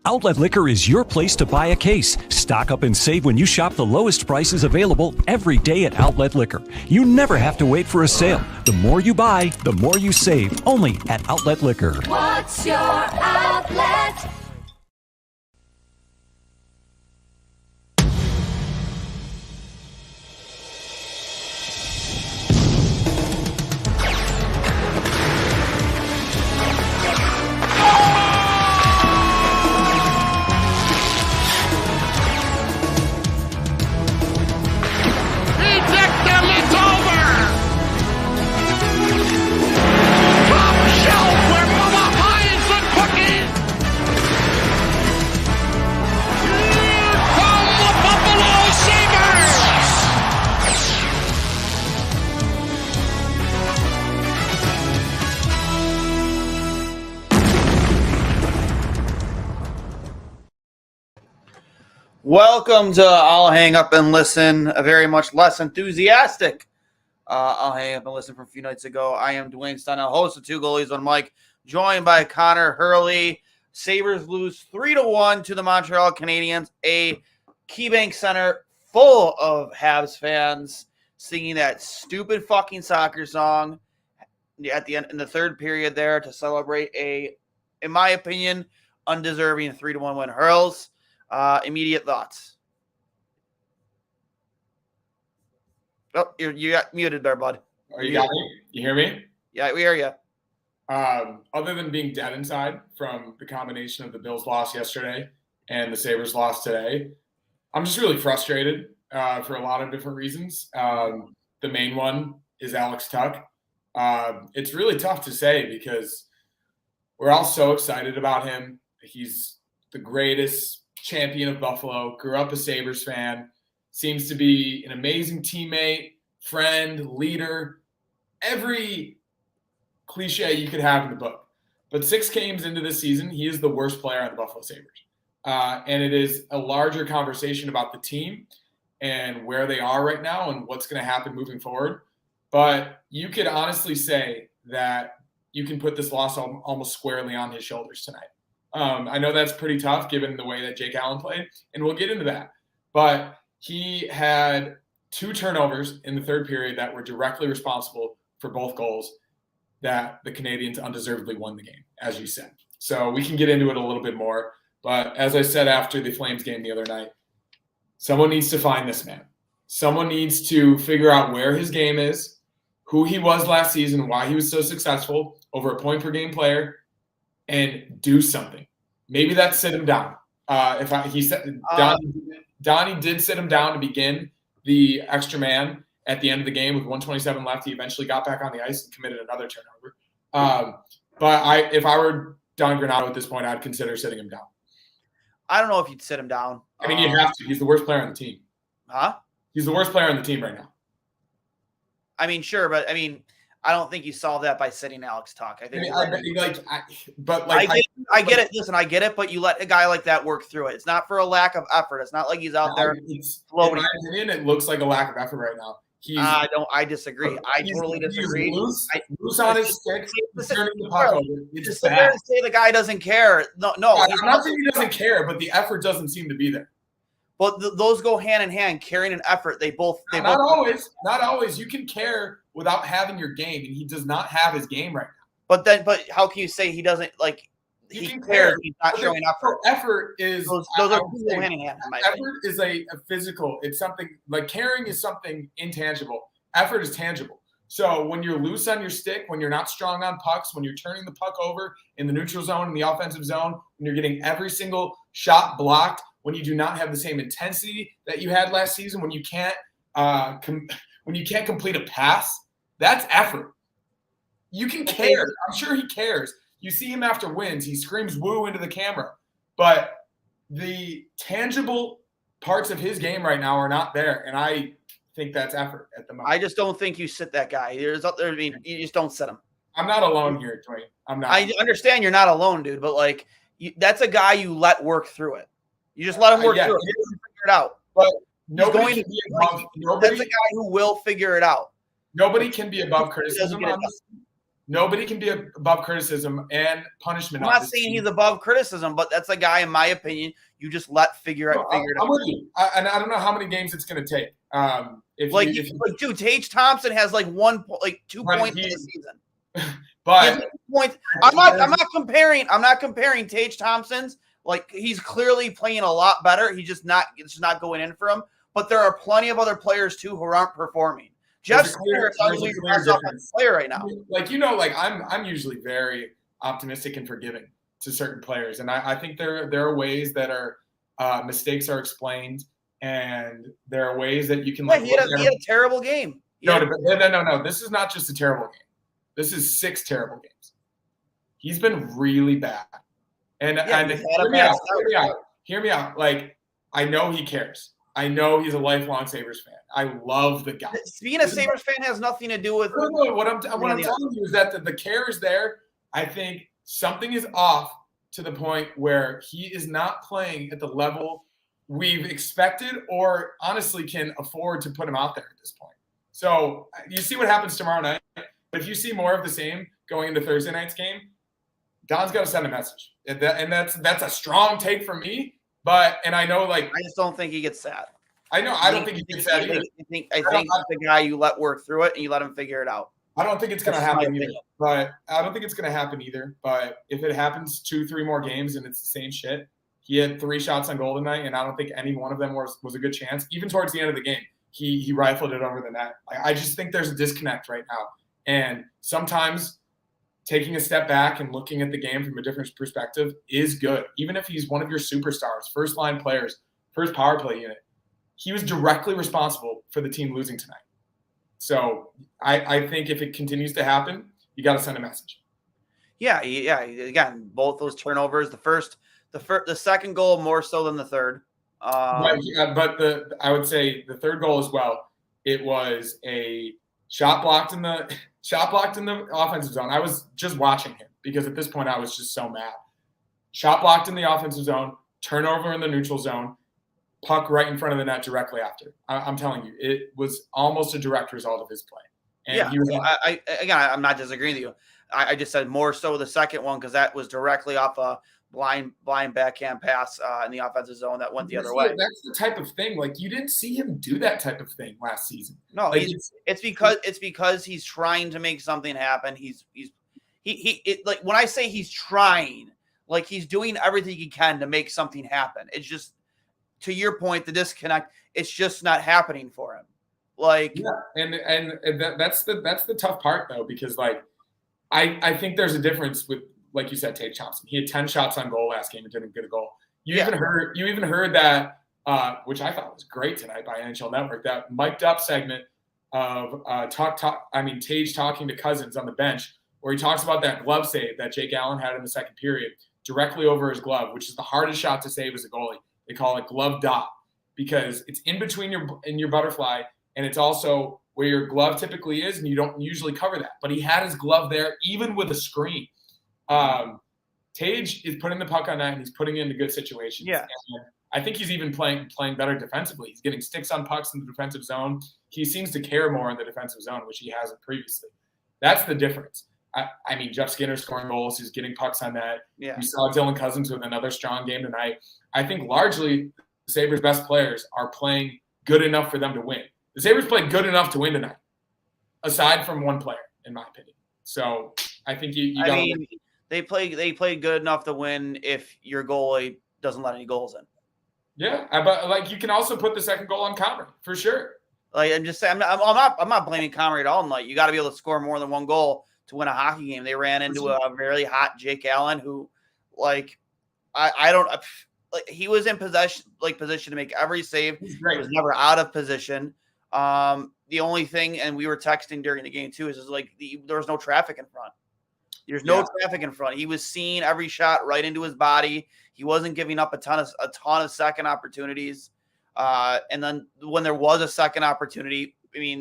Outlet Liquor is your place to buy a case. Stock up and save when you shop the lowest prices available every day at Outlet Liquor. You never have to wait for a sale. The more you buy, the more you save. Only at Outlet Liquor. What's your outlet? Welcome to I'll Hang Up and Listen, a very much less enthusiastic I'll Hang Up and Listen from a few nights ago. I am Duane Steinel, host of Two Goalies on Mike, joined by Connor Hurley. Sabres lose 3-1 to the Montreal Canadiens, a KeyBank Center full of Habs fans singing that stupid fucking soccer song at the end in the third period there to celebrate a, in my opinion, undeserving 3-1 win. Hurls. Immediate thoughts. Oh, you got muted there, bud. Oh, you got me? You hear me? Yeah, we hear you. Other than being dead inside from the combination of the Bills loss yesterday and the Sabres loss today, I'm just really frustrated for a lot of different reasons. The main one is Alex Tuck. It's really tough to say because we're all so excited about him. He's the greatest champion of Buffalo, grew up a Sabres fan, seems to be an amazing teammate, friend, leader, every cliche you could have in the book. But 6 games into this season, he is the worst player on the Buffalo Sabres. And it is a larger conversation about the team and where they are right now and what's going to happen moving forward. But you could honestly say that you can put this loss almost squarely on his shoulders tonight. I know that's pretty tough given the way that Jake Allen played, and we'll get into that. But he had 2 turnovers in the third period that were directly responsible for both goals that the Canadiens undeservedly won the game, as you said. So we can get into it a little bit more. But as I said after the Flames game the other night, someone needs to find this man. Someone needs to figure out where his game is, who he was last season, why he was so successful, over a point-per-game player, and do something. Maybe that's sit him down. Donnie did sit him down to begin the extra man at the end of the game with 1:27 left. He eventually got back on the ice and committed another turnover. But if I were Don Granato at this point, I'd consider sitting him down. I don't know if you'd sit him down. I mean, you have to. He's the worst player on the team. Huh? He's the worst player on the team right now. I mean, sure, but I mean, I don't think you solve that by sitting Alex Tuck. I think I get it. Listen, I get it, but you let a guy like that work through it. It's not for a lack of effort. It's not like he's out there floating. In my opinion, it looks like a lack of effort right now. I disagree. I totally disagree. Loose on his stick. Turning the puck over. It's just fair to say the guy doesn't care. No. I'm not saying he doesn't care, but the effort doesn't seem to be there. But those go hand in hand. Caring and effort, they both. Not always. You can care without having your game, and he does not have his game right now. But how can you say he doesn't like? He cares. He's not showing effort. Effort is those are hand in hand. Effort is a physical. It's something like caring is something intangible. Effort is tangible. So when you're loose on your stick, when you're not strong on pucks, when you're turning the puck over in the neutral zone, in the offensive zone, when you're getting every single shot blocked, when you do not have the same intensity that you had last season, when you can't complete a pass, that's effort. You can care. I'm sure he cares. You see him after wins. He screams woo into the camera. But the tangible parts of his game right now are not there. And I think that's effort at the moment. I just don't think you sit that guy. You just don't sit him. I'm not alone here, Dwayne. I'm not. I understand you're not alone, dude. But, that's a guy you let work through it. You just let him work through it. He doesn't figure it out. But that's a guy who will figure it out. Nobody can be above criticism on this. Nobody can be above criticism and punishment. I'm not saying he's above criticism, but that's a guy, in my opinion, you just figure it out. I'm with you. And I don't know how many games it's going to take. Dude, Tage Thompson has 2 points in the season. But I'm not comparing Tage Thompson's. He's clearly playing a lot better. It's just not going in for him. But there are plenty of other players too who aren't performing. Jeff Skinner is arguably the best offensive player right now. I'm usually very optimistic and forgiving to certain players, and I think there are ways that are mistakes are explained, and there are ways that you can. He had a terrible game. No. This is not just a terrible game. This is 6 terrible games. He's been really bad, and hear me out. I know he cares. I know he's a lifelong Sabres fan. I love the guy. Being a Sabres fan has nothing to do with what I'm telling you is that the care is there. I think something is off to the point where he is not playing at the level we've expected or honestly can afford to put him out there at this point. So you see what happens tomorrow night. But if you see more of the same going into Thursday night's game, Don's got to send a message. And that's a strong take from me. And I know, I just don't think he gets sad. I know. I don't think he gets sad either. I think he's the guy you let work through it and you let him figure it out. I don't think it's going to happen either. But if it happens 2-3 more games and it's the same shit, he had 3 shots on goal tonight, and I don't think any one of them was a good chance. Even towards the end of the game, he rifled it over the net. I just think there's a disconnect right now. And sometimes taking a step back and looking at the game from a different perspective is good. Even if he's one of your superstars, first-line players, first power play unit, he was directly responsible for the team losing tonight. So I think if it continues to happen, you got to send a message. Yeah. Again, both those turnovers, the second goal more so than the third. But I would say the third goal as well. It was a shot blocked in the offensive zone. I was just watching him because at this point I was just so mad. Shot blocked in the offensive zone, turnover in the neutral zone, puck right in front of the net directly after. I'm telling you, it was almost a direct result of his play. And I'm not disagreeing with you. I just said more so the second one because that was directly off a blind backhand pass in the offensive zone that went the other way. That's the type of thing. You didn't see him do that type of thing last season. No, it's because he's trying to make something happen. When I say he's trying, he's doing everything he can to make something happen. It's just, to your point, the disconnect, it's just not happening for him. That's the tough part though, because I think there's a difference with, like you said, Tage Thompson. He had 10 shots on goal last game and didn't get a goal. You even heard that, which I thought was great tonight by NHL Network, that mic'd up segment of Tage talking to Cousins on the bench, where he talks about that glove save that Jake Allen had in the second period directly over his glove, which is the hardest shot to save as a goalie. They call it glove dot because it's in between your butterfly, and it's also where your glove typically is, and you don't usually cover that. But he had his glove there, even with a screen. Tage is putting the puck on net, and he's putting it into good situations. Yeah. And I think he's even playing better defensively. He's getting sticks on pucks in the defensive zone. He seems to care more in the defensive zone, which he hasn't previously. That's the difference. Jeff Skinner scoring goals. He's getting pucks on net. Yeah. We saw Dylan Cousins with another strong game tonight. I think largely the Sabres' best players are playing good enough for them to win. The Sabres played good enough to win tonight, aside from one player, in my opinion. So I think you got to They played good enough to win if your goalie doesn't let any goals in. Yeah, but you can also put the second goal on Comrie for sure. I'm just saying, I'm not blaming Comrie at all. You got to be able to score more than one goal to win a hockey game. They ran into a very hot Jake Allen, who, he was in position to make every save. He was never out of position. The only thing, and we were texting during the game too, is there was no traffic in front. There's no traffic in front. He was seeing every shot right into his body. He wasn't giving up a ton of second opportunities. And then when there was a second opportunity,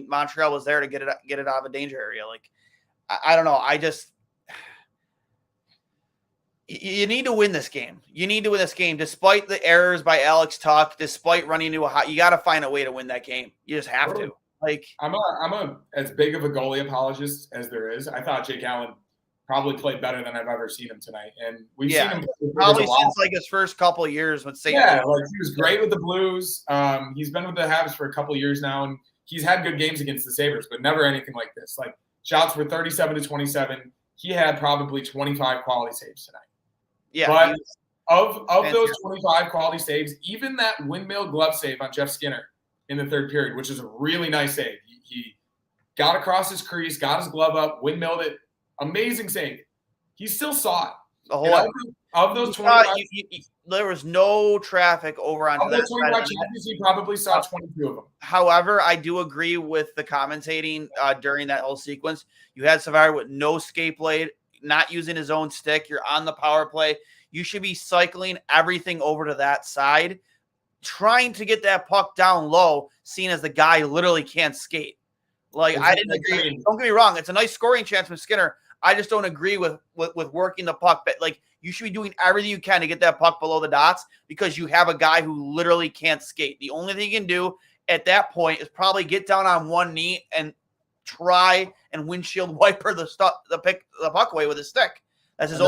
Montreal was there to get it out of a danger area. I don't know. You need to win this game. You need to win this game, despite the errors by Alex Tuch, despite running into you got to find a way to win that game. You just have to. Like, I'm a as big of a goalie apologist as there is. I thought Jake Allen probably played better than I've ever seen him tonight, and we've seen him probably since like his first couple of years with St. Yeah, like he was great with the Blues. He's been with the Habs for a couple of years now, and he's had good games against the Sabres, but never anything like this. Like shots were 37-27. He had probably 25 quality saves tonight. Yeah, but of those 25 quality saves, even that windmill glove save on Jeff Skinner in the third period, which is a really nice save. He got across his crease, got his glove up, windmilled it. Amazing save. He still saw it. The whole of those 25, there was no traffic over onto that side. Of he probably saw 22 of them. However, I do agree with the commentating during that whole sequence. You had Savard with no skate blade, not using his own stick. You're on the power play. You should be cycling everything over to that side, trying to get that puck down low, seeing as the guy literally can't skate. Like, I didn't agree. Don't get me wrong. It's a nice scoring chance from Skinner. I just don't agree with working the puck. But, like, you should be doing everything you can to get that puck below the dots because you have a guy who literally can't skate. The only thing you can do at that point is probably get down on one knee and try and windshield wiper the puck away with a stick. That's his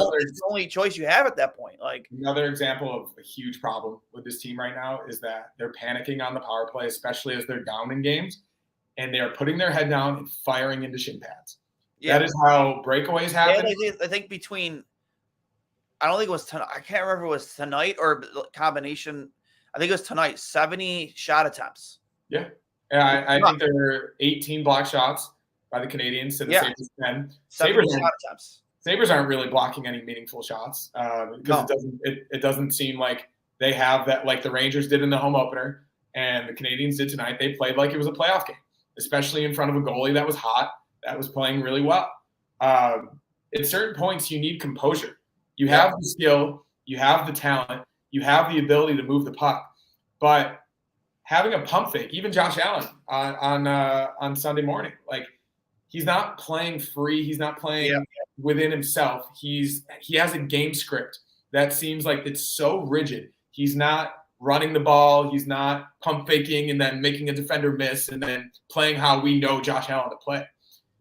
only choice you have at that point. Like, another example of a huge problem with this team right now is that they're panicking on the power play, especially as they're down in games, and they are putting their head down and firing into shin pads. Yeah. That is how breakaways happen. I think I don't think it was tonight. I can't remember if it was tonight or combination. I think it was tonight. 70 shot attempts. Yeah. I think there were 18 block shots by the Canadiens to the Sabres 10. Sabres aren't really blocking any meaningful shots because it doesn't seem like they have that like the Rangers did in the home opener and the Canadiens did tonight. They played like it was a playoff game, especially in front of a goalie that was hot, that was playing really well. At certain points, you need composure. You have the skill, you have the talent, you have the ability to move the puck, but having a pump fake, even Josh Allen on Sunday morning, like he's not playing free, he's not playing within himself. He has a game script that seems like it's so rigid. He's not running the ball, he's not pump faking and then making a defender miss and then playing how we know Josh Allen to play.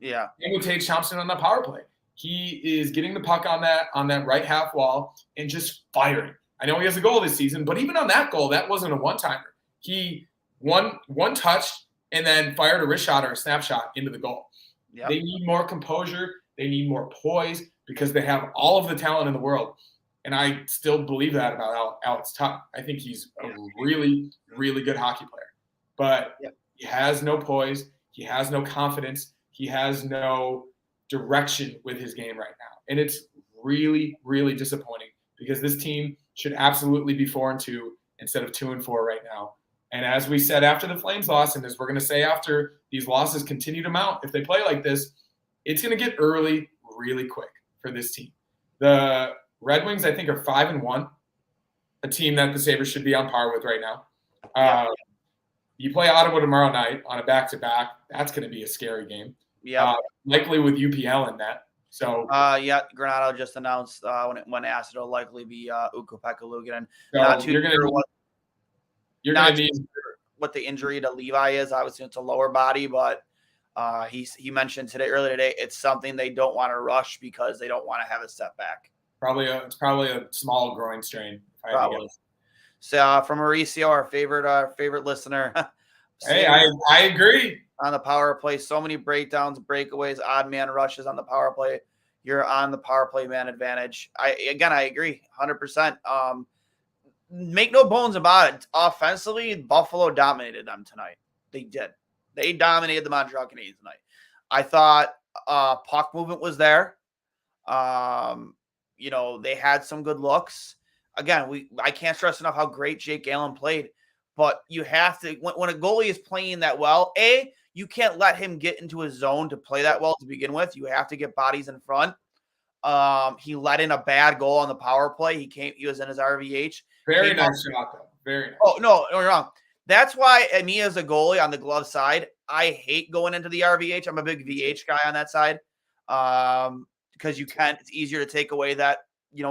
Yeah. And with Tage Thompson on the power play, he is getting the puck on that right half wall and just firing. I know he has a goal this season, but even on that goal, that wasn't a one-timer. He one touch and then fired a wrist shot or a snapshot into the goal. Yep. They need more composure. They need more poise because they have all of the talent in the world. And I still believe that about Alex Tuch. I think he's a really, really good hockey player. But he has no poise. He has no confidence. He has no direction with his game right now. And it's really, really disappointing because this team should absolutely be 4-2 instead of 2-4 right now. And as we said after the Flames loss, and as we're going to say after these losses continue to mount, if they play like this, it's going to get early really quick for this team. The Red Wings, I think, are 5-1, a team that the Sabres should be on par with right now. You play Ottawa tomorrow night on a back-to-back. That's going to be a scary game. Yeah, likely with UPL in that. So Granado just announced when asked it'll likely be Ukko-Pekka Luukkonen. So not too you're going to need what the injury to Levi is. Obviously, it's a lower body, but he mentioned earlier today it's something they don't want to rush because they don't want to have a setback. It's probably a small groin strain. Probably. So from Mauricio, our favorite listener. Hey, I agree. On the power play, so many breakdowns, breakaways, odd man rushes on the power play. You're on the power play man advantage. I agree 100%. Make no bones about it. Offensively, Buffalo dominated them tonight. They did. They dominated the Montreal Canadiens tonight. I thought puck movement was there. They had some good looks. Again, I can't stress enough how great Jake Allen played. But you have to, when a goalie is playing that well, you can't let him get into his zone to play that well to begin with. You have to get bodies in front. He let in a bad goal on the power play. He was in his RVH. Very nice shot, though. Very nice. Oh, no, you're wrong. That's why me as a goalie on the glove side, I hate going into the RVH. I'm a big VH guy on that side because it's easier to take away that,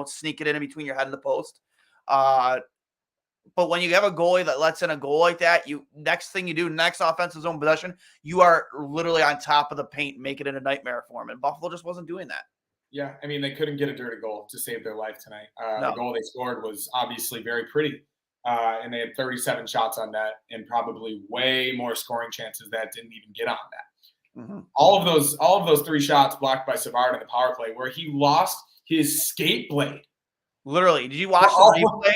sneak it in between your head and the post. But when you have a goalie that lets in a goal like that, next offensive zone possession, you are literally on top of the paint, make it in a nightmare for him. And Buffalo just wasn't doing that. Yeah, I mean, they couldn't get a dirty goal to save their life tonight. No. The goal they scored was obviously very pretty, and they had 37 shots on net and probably way more scoring chances that didn't even get on net. Mm-hmm. All of those 3 shots blocked by Savard in the power play, where he lost his skate blade. Literally, did you watch the replay?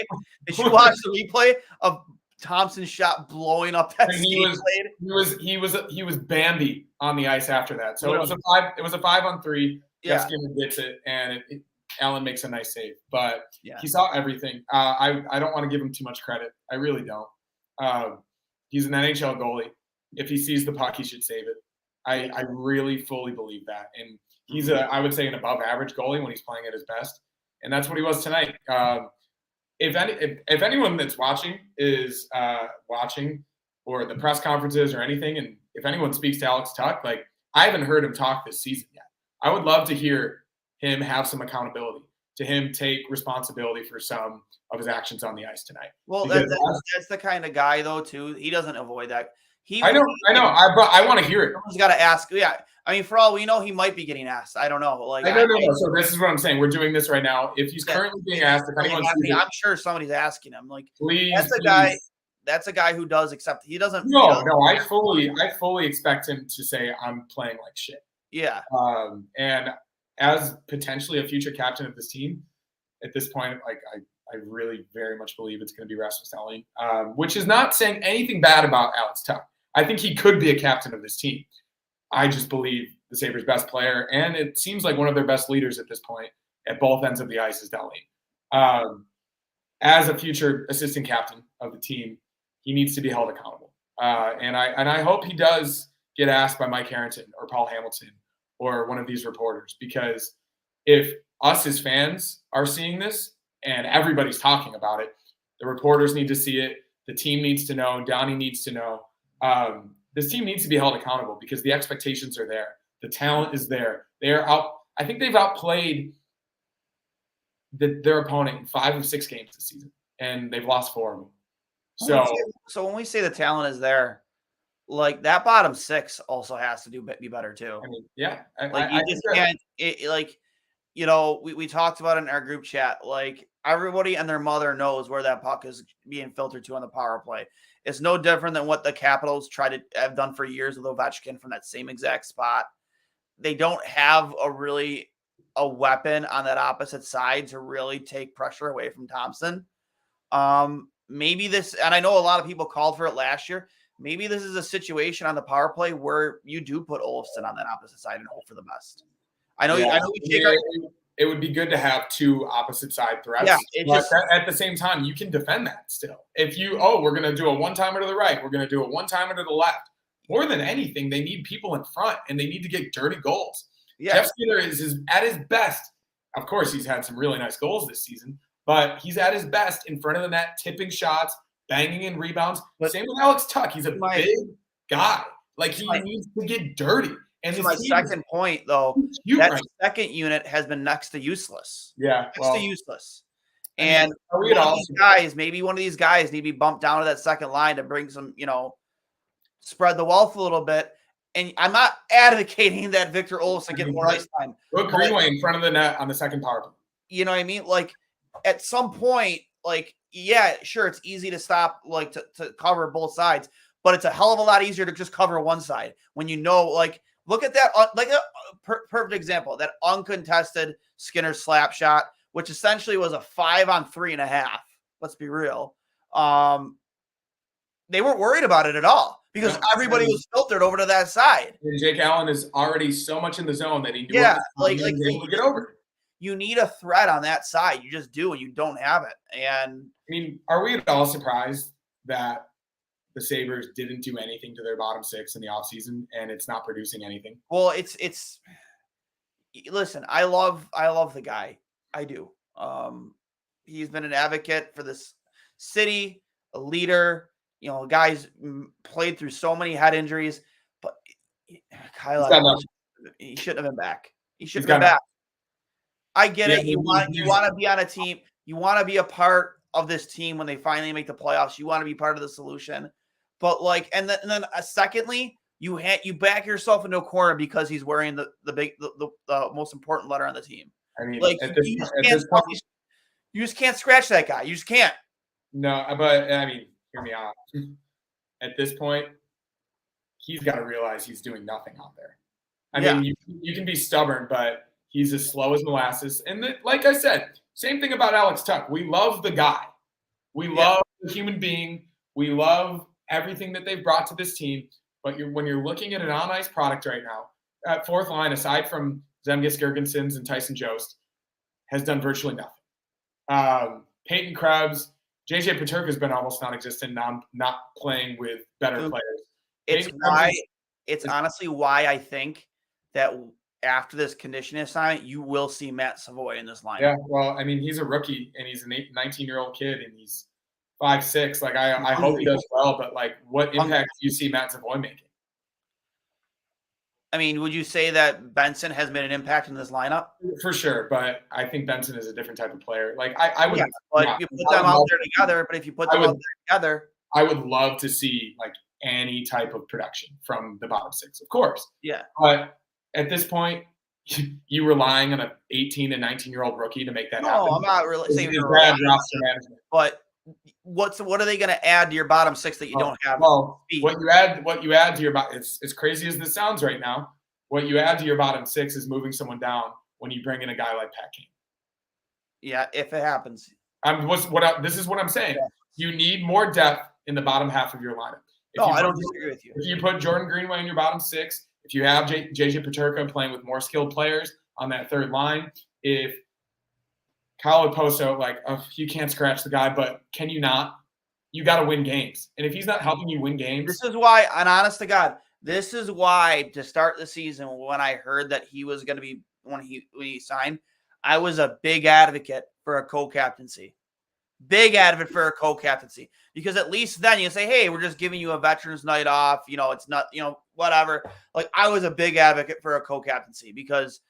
Did you watch the replay of Thompson's shot blowing up that skate blade? He was Bambi on the ice after that. So it was a 5-on-3. Yeah. Jeff Skinner gets it, and Allen makes a nice save. But yeah. He saw everything. I don't want to give him too much credit. I really don't. He's an NHL goalie. If he sees the puck, he should save it. I really fully believe that. And he's I would say an above average goalie when he's playing at his best. And that's what he was tonight. If anyone that's watching is watching, or the press conferences or anything, and if anyone speaks to Alex Tuch, like, I haven't heard him talk this season yet. I would love to hear him have some accountability, to him take responsibility for some of his actions on the ice tonight. Well, that's the kind of guy, though, too. He doesn't avoid that. I know. I want to hear it. Someone's got to ask. Yeah, I mean, for all we know, he might be getting asked. I don't know. Like, I don't know. So this is what I'm saying. We're doing this right now. If he's currently being asked, if anyone's I'm sure somebody's asking him. Like, please, That's a guy who does accept. He doesn't. No. I fully expect him to say, "I'm playing like shit." Yeah. And as potentially a future captain of this team, at this point, like, I really very much believe it's going to be Rasmus Dahlin, which is not saying anything bad about Alex Tuch. I think he could be a captain of this team. I just believe the Sabres' best player, and it seems like one of their best leaders at this point at both ends of the ice, is Dahlin. As a future assistant captain of the team, he needs to be held accountable. And I hope he does get asked by Mike Harrington or Paul Hamilton or one of these reporters, because if us as fans are seeing this and everybody's talking about it, the reporters need to see it, the team needs to know, Donnie needs to know. This team needs to be held accountable because the expectations are there. The talent is there. They're out. I think they've outplayed their opponent in 5 of 6 games this season, and they've lost 4 of them. So when we say the talent is there, like, that bottom 6 also has to be better too. I mean, yeah. You just can't. We talked about it in our group chat. Like, everybody and their mother knows where that puck is being filtered to on the power play. It's no different than what the Capitals have done for years with Ovechkin from that same exact spot. They don't have a weapon on that opposite side to really take pressure away from Thompson. Maybe this, and I know a lot of people called for it last year. Maybe this is a situation on the power play where you do put Olofsson on that opposite side and hope for the best. It would be good to have 2 opposite side threats. Yeah, at the same time, you can defend that still. If we're going to do a one-timer to the right, we're going to do a one-timer to the left. More than anything, they need people in front, and they need to get dirty goals. Yeah. Jeff Skinner is at his best. Of course, he's had some really nice goals this season, but he's at his best in front of the net, tipping shots, banging in rebounds. Same with Alex Tuch. He's a big guy. Like, he needs to get dirty. And to my second point, though, second unit has been next to useless. Yeah. Next to useless. And maybe one of these guys need to be bumped down to that second line to bring some, spread the wealth a little bit. And I'm not advocating that Victor Olofsson get more ice time. Put Greenway in front of the net on the second power play. You know what I mean? Like, at some point, like, yeah, sure, it's easy to stop, like, to cover both sides, but it's a hell of a lot easier to just cover one side when like, look at that, like a perfect example, that uncontested Skinner slap shot, which essentially was a 5-on-3.5. Let's be real. They weren't worried about it at all because everybody was filtered over to that side. And Jake Allen is already so much in the zone that he knew he was able to get over. You need a threat on that side. You just do, and you don't have it. And I mean, are we at all surprised that the Sabres didn't do anything to their bottom 6 in the offseason, and it's not producing anything? Well, listen, I love the guy. I do. He's been an advocate for this city, a leader. Guys played through so many head injuries, but Kyle, he shouldn't have been back. He shouldn't have been back. I get it. You want to be on a team. You want to be a part of this team when they finally make the playoffs. You want to be part of the solution. But like, and then secondly, you back yourself into a corner because he's wearing the most important letter on the team. I mean, like you just can't scratch that guy. You just can't. No, but I mean, hear me out. At this point, he's got to realize he's doing nothing out there. I mean, you can be stubborn, but he's as slow as molasses. And like I said, same thing about Alex Tuck. We love the guy. We love the human being. We love everything that they've brought to this team. But when you're looking at an on-ice product right now, at fourth line, aside from Zemgus Girgensons and Tyson Jost, has done virtually nothing. Peyton Krebs, JJ Peterka has been almost non-existent, not playing with better players. It's honestly why I think that after this conditioning assignment, you will see Matt Savoy in this lineup. Yeah, well, I mean, he's a rookie, and he's a 19-year-old kid, and he's 5'6". Like, I hope he does well, but, like, what impact do you see Matt Savoy making? I mean, would you say that Benson has made an impact in this lineup? For sure, but I think Benson is a different type of player. Like, I would. Yeah, but you put them out there together. But if you put them out there together, I would love to see like any type of production from the bottom six, of course. Yeah. But at this point, you relying on an 18 and 19-year-old rookie to make that happen. No, I'm not really saying bad roster management. But what are they going to add to your bottom six that you don't have? Well, what you add to your bottom, as crazy as this sounds right now, what you add to your bottom six is moving someone down when you bring in a guy like Pat Kane. Yeah, if it happens. This is what I'm saying. Yeah. You need more depth in the bottom half of your lineup. I don't disagree with you. If you put Jordan Greenway in your bottom six, if you have JJ Peterka playing with more skilled players on that third line, if Kyle Oposo, you can't scratch the guy, but can you not? You got to win games. And if he's not helping you win games. This is why, and honest to God, this is why to start the season when I heard that he was going to be, when he signed, I was a big advocate for a co-captaincy. Big advocate for a co-captaincy. Because at least then you say, hey, we're just giving you a veterans night off. It's not, whatever. Like, I was a big advocate for a co-captaincy because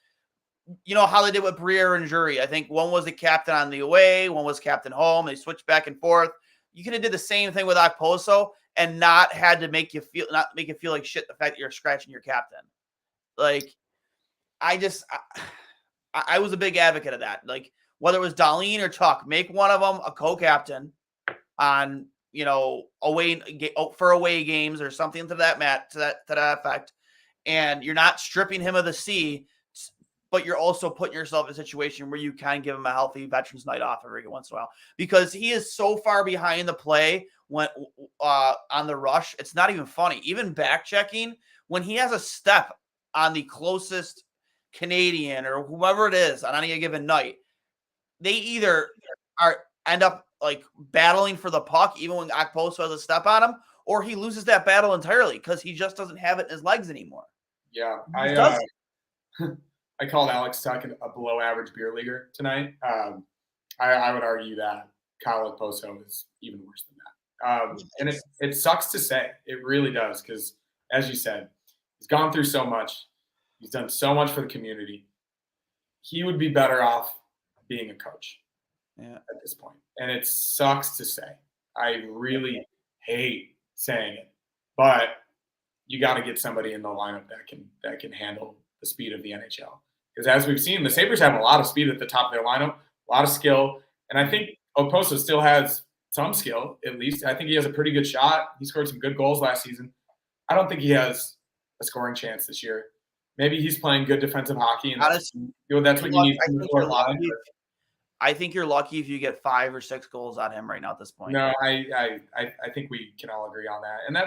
you know how they did with Briere and Jury. I think one was the captain on the away, one was captain home. They switched back and forth. You could have did the same thing with Okposo and not make you feel like shit the fact that you're scratching your captain. Like, I was a big advocate of that. Like, whether it was Darlene or Tuck, make one of them a co-captain on, away games or something to that effect. And you're not stripping him of the C, but you're also putting yourself in a situation where you can give him a healthy veterans night off every once in a while, because he is so far behind the play when on the rush. It's not even funny. Even back checking, when he has a step on the closest Canadian or whoever it is on any given night, they either end up like battling for the puck even when Okposo has a step on him, or he loses that battle entirely because he just doesn't have it in his legs anymore. Yeah, I called Alex Tuck a below-average beer leaguer tonight. I would argue that Kyle Okposo is even worse than that. And it sucks to say. It really does, because, as you said, he's gone through so much. He's done so much for the community. He would be better off being a coach at this point. And it sucks to say. I really hate saying it. But you got to get somebody in the lineup that can handle the speed of the NHL. Because as we've seen, the Sabres have a lot of speed at the top of their lineup, a lot of skill. And I think Okposo still has some skill, at least. I think he has a pretty good shot. He scored some good goals last season. I don't think he has a scoring chance this year. Maybe he's playing good defensive hockey, and that's what you need from the fourth line. I think you're lucky if you get 5 or 6 goals on him right now at this point. No, I think we can all agree on that. And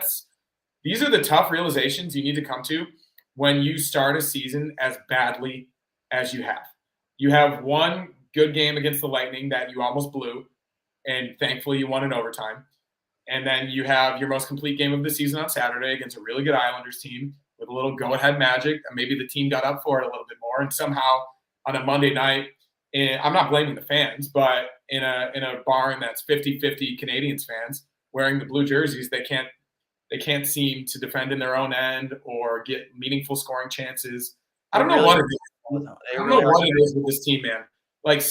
these are the tough realizations you need to come to when you start a season as badly as you have. You have one good game against the Lightning that you almost blew, and thankfully you won in overtime. And then you have your most complete game of the season on Saturday against a really good Islanders team with a little go-ahead magic. And maybe the team got up for it a little bit more. And somehow on a Monday night, I'm not blaming the fans, but in a barn that's 50-50 Canadiens fans wearing the blue jerseys, they can't seem to defend in their own end or get meaningful scoring chances. I don't know what it is. I don't know what it is with this team, man. Like,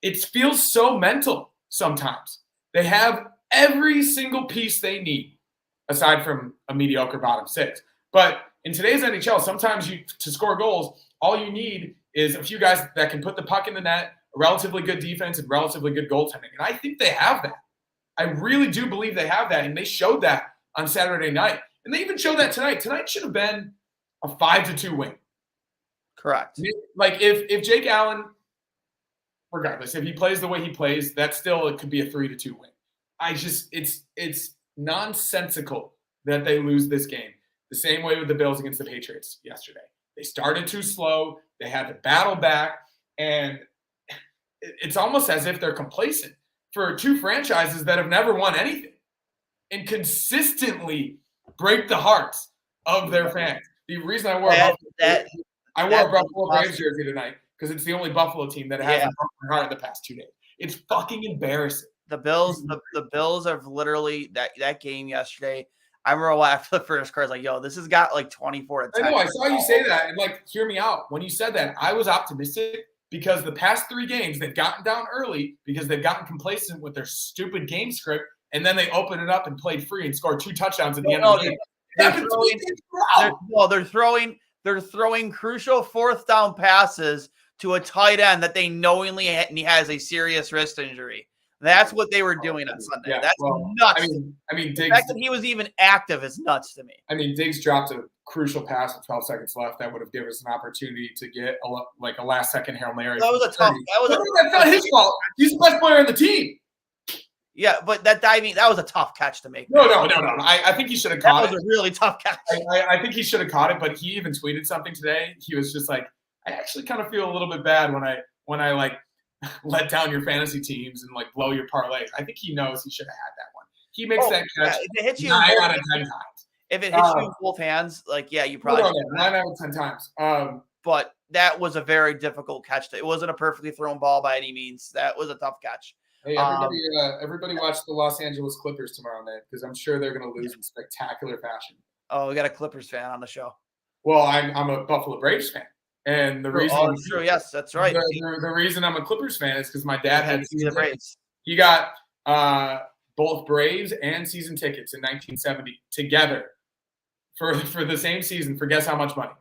it feels so mental. sometimes. They have every single piece they need, aside from a mediocre bottom six. But in today's NHL, sometimes to score goals, all you need is a few guys that can put the puck in the net, a relatively good defense, and relatively good goaltending. And I think they have that. I really do believe they have that, and they showed that on Saturday night. And they even showed that tonight. Tonight should have been a 5-2 win. Correct. Like if Jake Allen, regardless, if he plays the way he plays, it could be a 3-2 win. It's nonsensical that they lose this game. The same way with the Bills against the Patriots yesterday. They started too slow. They had to battle back, and it's almost as if they're complacent for two franchises that have never won anything and consistently break the hearts of their fans. The reason I wore a Buffalo Braves jersey tonight because it's the only Buffalo team that hasn't broken their heart in the past 2 days. It's fucking embarrassing. The Bills have literally that game yesterday. I remember after the first quarter, I was like, yo, this has got like 24 to 10. I know, I saw you say that, and hear me out. When you said that, I was optimistic because the past 3 games, they've gotten down early because they've gotten complacent with their stupid game script, and then they opened it up and played free and scored 2 touchdowns at the end of the game. They're throwing crucial 4th down passes to a tight end that they knowingly has a serious wrist injury. That's what they were doing on Sunday. Yeah, that's nuts. I mean, the fact that he was even active is nuts to me. I mean, Diggs dropped a crucial pass with 12 seconds left that would have given us an opportunity to get a last-second Hail Mary. That's not his fault. He's the best player on the team. Yeah, but that was a tough catch to make. No. I think he should have caught it. That was a really tough catch. I think he should have caught it, but he even tweeted something today. He was just like, I actually kind of feel a little bit bad when I let down your fantasy teams and blow your parlays. I think he knows he should have had that one. He makes that catch if it hits you 9 out of 10 times. If it hits you in both hands, you probably 9 out of 10 times. But that was a very difficult catch. It wasn't a perfectly thrown ball by any means. That was a tough catch. Hey, everybody watch the Los Angeles Clippers tomorrow night because I'm sure they're going to lose in spectacular fashion. Oh, we got a Clippers fan on the show. Well, I'm a Buffalo Braves fan. And the reason that's true. Yes, that's right. The reason I'm a Clippers fan is because my dad had the Braves. He got both Braves and season tickets in 1970 together for the same season. For guess how much money?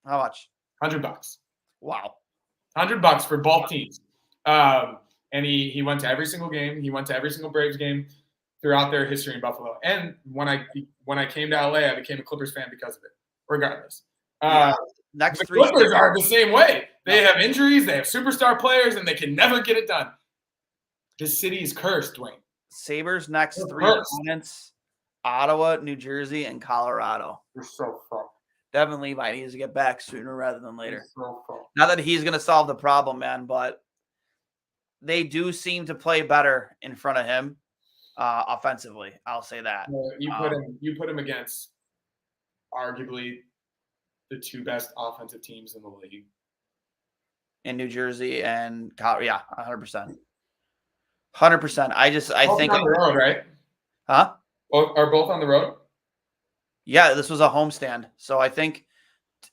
How much? $100. Wow. $100 for both teams. And he went to every single game. He went to every single Braves game throughout their history in Buffalo. And when I came to LA, I became a Clippers fan because of it. Regardless. The Clippers are the same way. They have injuries, they have superstar players, and they can never get it done. This city is cursed, Duane. Sabres next 3 opponents: Ottawa, New Jersey, and Colorado. They're so fucked. Devin Levi needs to get back sooner rather than later. So not that he's going to solve the problem, man, but they do seem to play better in front of him offensively. I'll say that. You put him against arguably the 2 best offensive teams in the league. In New Jersey and Colorado. Yeah, 100%. 100%. I think on the road, right? Huh? Are both on the road? Yeah, this was a homestand. So I think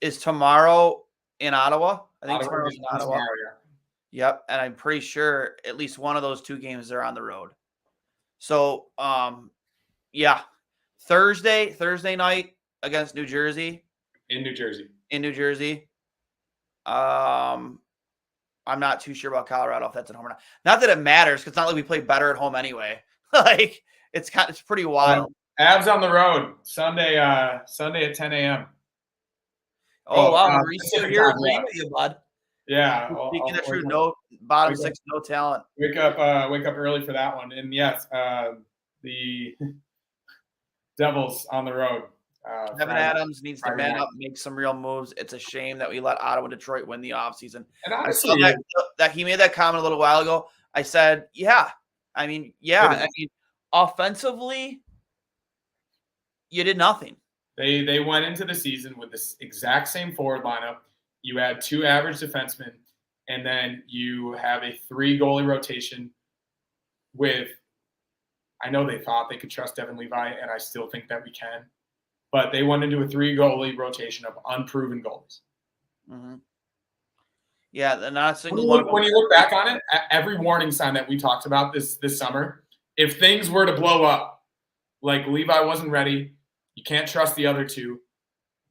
is tomorrow in Ottawa. I think tomorrow's in Ottawa. Yep, and I'm pretty sure at least one of those 2 games are on the road. So, Thursday night against New Jersey. In New Jersey. I'm not too sure about Colorado if that's at home or not. Not that it matters because it's not like we play better at home anyway. It's pretty wild. Avs on the road Sunday at 10 a.m. Oh wow, Maurice, you're here agreeing with you, bud. Yeah. Speaking of true, no bottom 6, no talent. Wake up early for that one. And yes, the Devils on the road. Kevin Adams needs to man up, make some real moves. It's a shame that we let Ottawa, Detroit win the offseason. And honestly, I saw that he made that comment a little while ago. I said, offensively, you did nothing. They went into the season with this exact same forward lineup. You had 2 average defensemen, and then you have a 3 goalie rotation with – I know they thought they could trust Devin Levi, and I still think that we can. But they went into a 3 goalie rotation of unproven goalies. Mm-hmm. Yeah, not a single one. When you look back on it, every warning sign that we talked about this summer, if things were to blow up, like Levi wasn't ready, you can't trust the other two,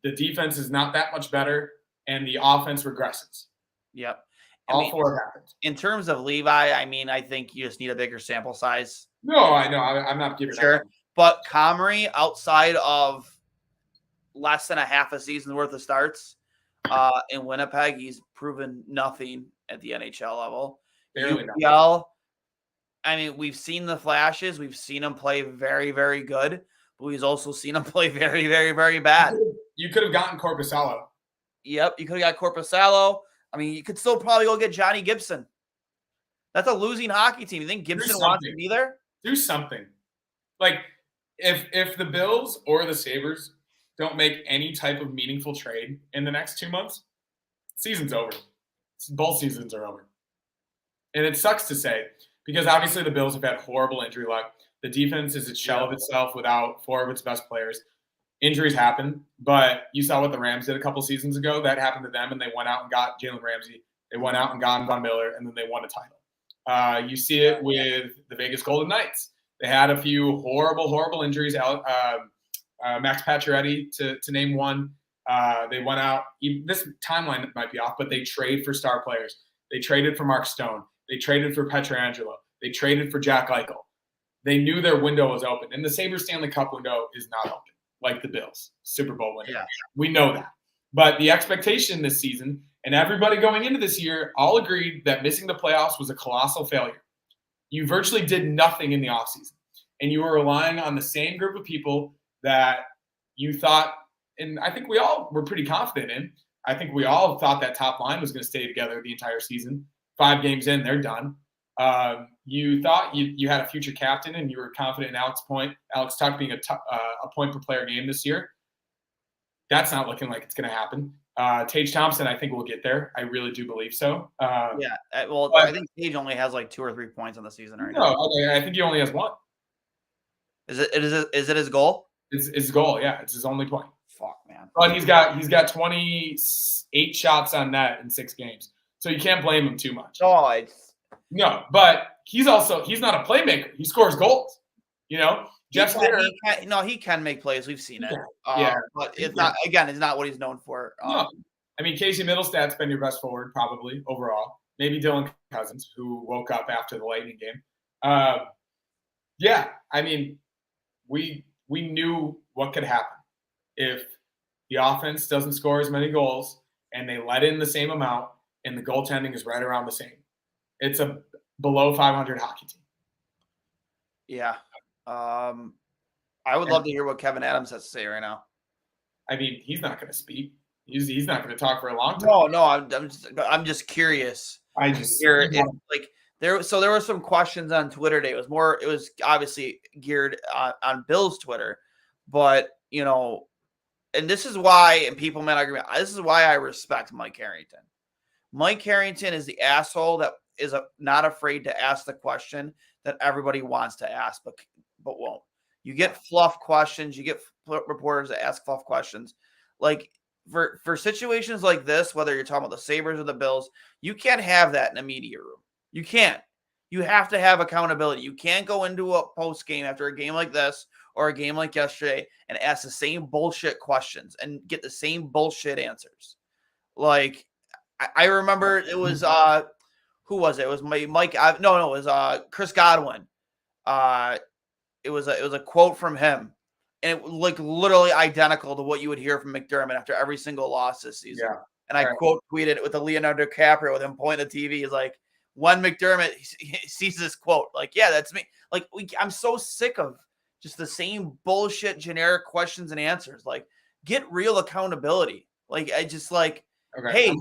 the defense is not that much better, and the offense regresses. Yep. All four happened. In terms of Levi, I mean, I think you just need a bigger sample size. No, I know. I'm not giving sure. But Comrie, outside of less than a half a season's worth of starts in Winnipeg, he's proven nothing at the NHL level. UPL, I mean, we've seen the flashes. We've seen him play very, very good. But we've also seen him play very, very, very bad. You could have gotten Korpisalo. Yep, you could have got Korpisalo. I mean, you could still probably go get Johnny Gibson. That's a losing hockey team. You think Gibson wants to be there? Do something. Like, if the Bills or the Sabres don't make any type of meaningful trade in the next 2 months, season's over. Both seasons are over. And it sucks to say, because obviously the Bills have had horrible injury luck. The defense is a shell of itself without four of its best players. Injuries happen, but you saw what the Rams did a couple seasons ago. That happened to them, and they went out and got Jalen Ramsey. They went out and got Von Miller, and then they won a title. You see it with the Vegas Golden Knights. They had a few horrible injuries. Max Pacioretty, to name one. They went out. This timeline might be off, but they trade for star players. They traded for Mark Stone. They traded for Pietrangelo. They traded for Jack Eichel. They knew their window was open, and the Sabres Stanley Cup window is not open like the Bills Super Bowl window. Yeah. We know that. But the expectation this season, and everybody going into this year, all agreed that missing the playoffs was a colossal failure. You virtually did nothing in the offseason, and you were relying on the same group of people that you thought, and I think we all were pretty confident in. I think we all thought that top line was going to stay together the entire season. 5 games in, they're done. You thought you had a future captain, and you were confident in Alex Tuch being a point per player game this year. That's not looking like it's going to happen. Tage Thompson, I think, will get there. I really do believe so. I think Tage only has like 2 or 3 points on the season right now. Okay, I think he only has 1. Is it his goal? It's his goal, yeah. It's his only point. Fuck, man. But he's got 28 shots on net in 6 games, so you can't blame him too much. No, but he's not a playmaker. He scores goals. Jeff Skinner. He can make plays. We've seen it. Yeah. But it's not. Again, it's not what he's known for. No. I mean, Casey Middlestad's been your best forward probably overall. Maybe Dylan Cousins, who woke up after the Lightning game. Yeah. I mean, we knew what could happen if the offense doesn't score as many goals and they let in the same amount and the goaltending is right around the same. It's a below 500 hockey team. Yeah. I would love to hear what Kevin Adams has to say right now. I mean, he's not going to speak. He's not going to talk for a long time. No, I'm just curious. There were some questions on Twitter today. It was obviously geared on Bill's Twitter, but and this is why, and people might agree, this is why I respect Mike Harrington. Mike Harrington is the asshole that is not afraid to ask the question that everybody wants to ask, but won't. You get fluff questions. You get reporters that ask fluff questions. Like for situations like this, whether you're talking about the Sabres or the Bills, you can't have that in a media room. You can't. You have to have accountability. You can't go into a post game after a game like this or a game like yesterday and ask the same bullshit questions and get the same bullshit answers. Like I remember it was who was it? It was Mike. It was Chris Godwin. It was a quote from him, and it was like literally identical to what you would hear from McDermott after every single loss this season. Yeah. And I quote tweeted it with the Leonardo DiCaprio with him pointing at the TV. He's like, when McDermott sees this quote, like, yeah, that's me. Like, I'm so sick of just the same bullshit generic questions and answers. Like, get real accountability. Like, I just like, hey,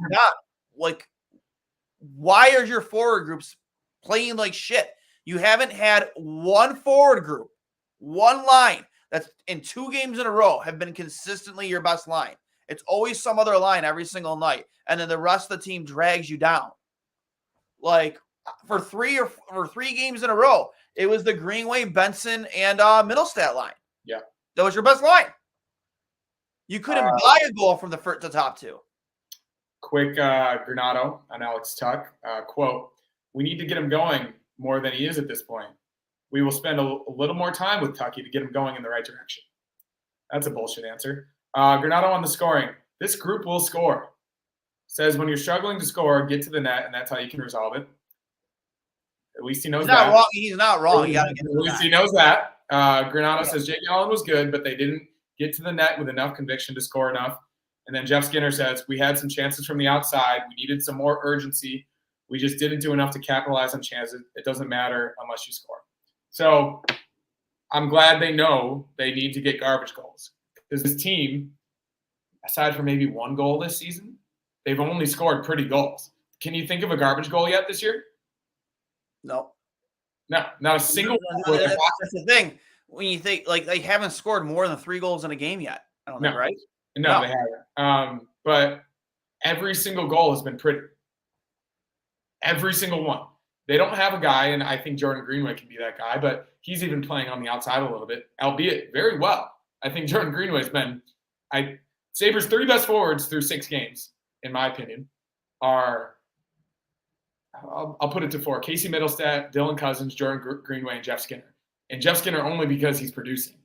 why are your forward groups playing like shit? You haven't had one forward group, one line that's in 2 games in a row have been consistently your best line. It's always some other line every single night. And then the rest of the team drags you down. Like for 3 games in a row, it was the Greenway, Benson, and Middlestat line. Yeah. That was your best line. You couldn't buy a goal from the top 2. quick Granato on Alex Tuck. Quote, "We need to get him going more than he is at this point. We will spend a little more time with Tucky to get him going in the right direction." That's a bullshit answer. Granato on the scoring. "This group will score." Says when you're struggling to score, get to the net, and that's how you can resolve it. At least he knows that. He's not wrong. You gotta get At least he knows that. Granato says Jake Allen was good, but they didn't get to the net with enough conviction to score enough. And then Jeff Skinner says, "We had some chances from the outside. We needed some more urgency. We just didn't do enough to capitalize on chances. It doesn't matter unless you score." So I'm glad they know they need to get garbage goals. Because this team, aside from maybe one goal this season, they've only scored pretty goals. Can you think of a garbage goal yet this year? No. No, not a single goal. That's the thing. When you think, like, they haven't scored more than 3 goals in a game yet. I don't think, right? No, they haven't. But every single goal has been pretty. Every single one. They don't have a guy, and I think Jordan Greenway can be that guy, but he's even playing on the outside a little bit, albeit very well. I think Jordan Greenway's been Sabres' 3 best forwards through 6 games, in my opinion, are I'll put it to 4. Casey Middlestat, Dylan Cousins, Jordan Greenway, and Jeff Skinner. And Jeff Skinner only because he's producing.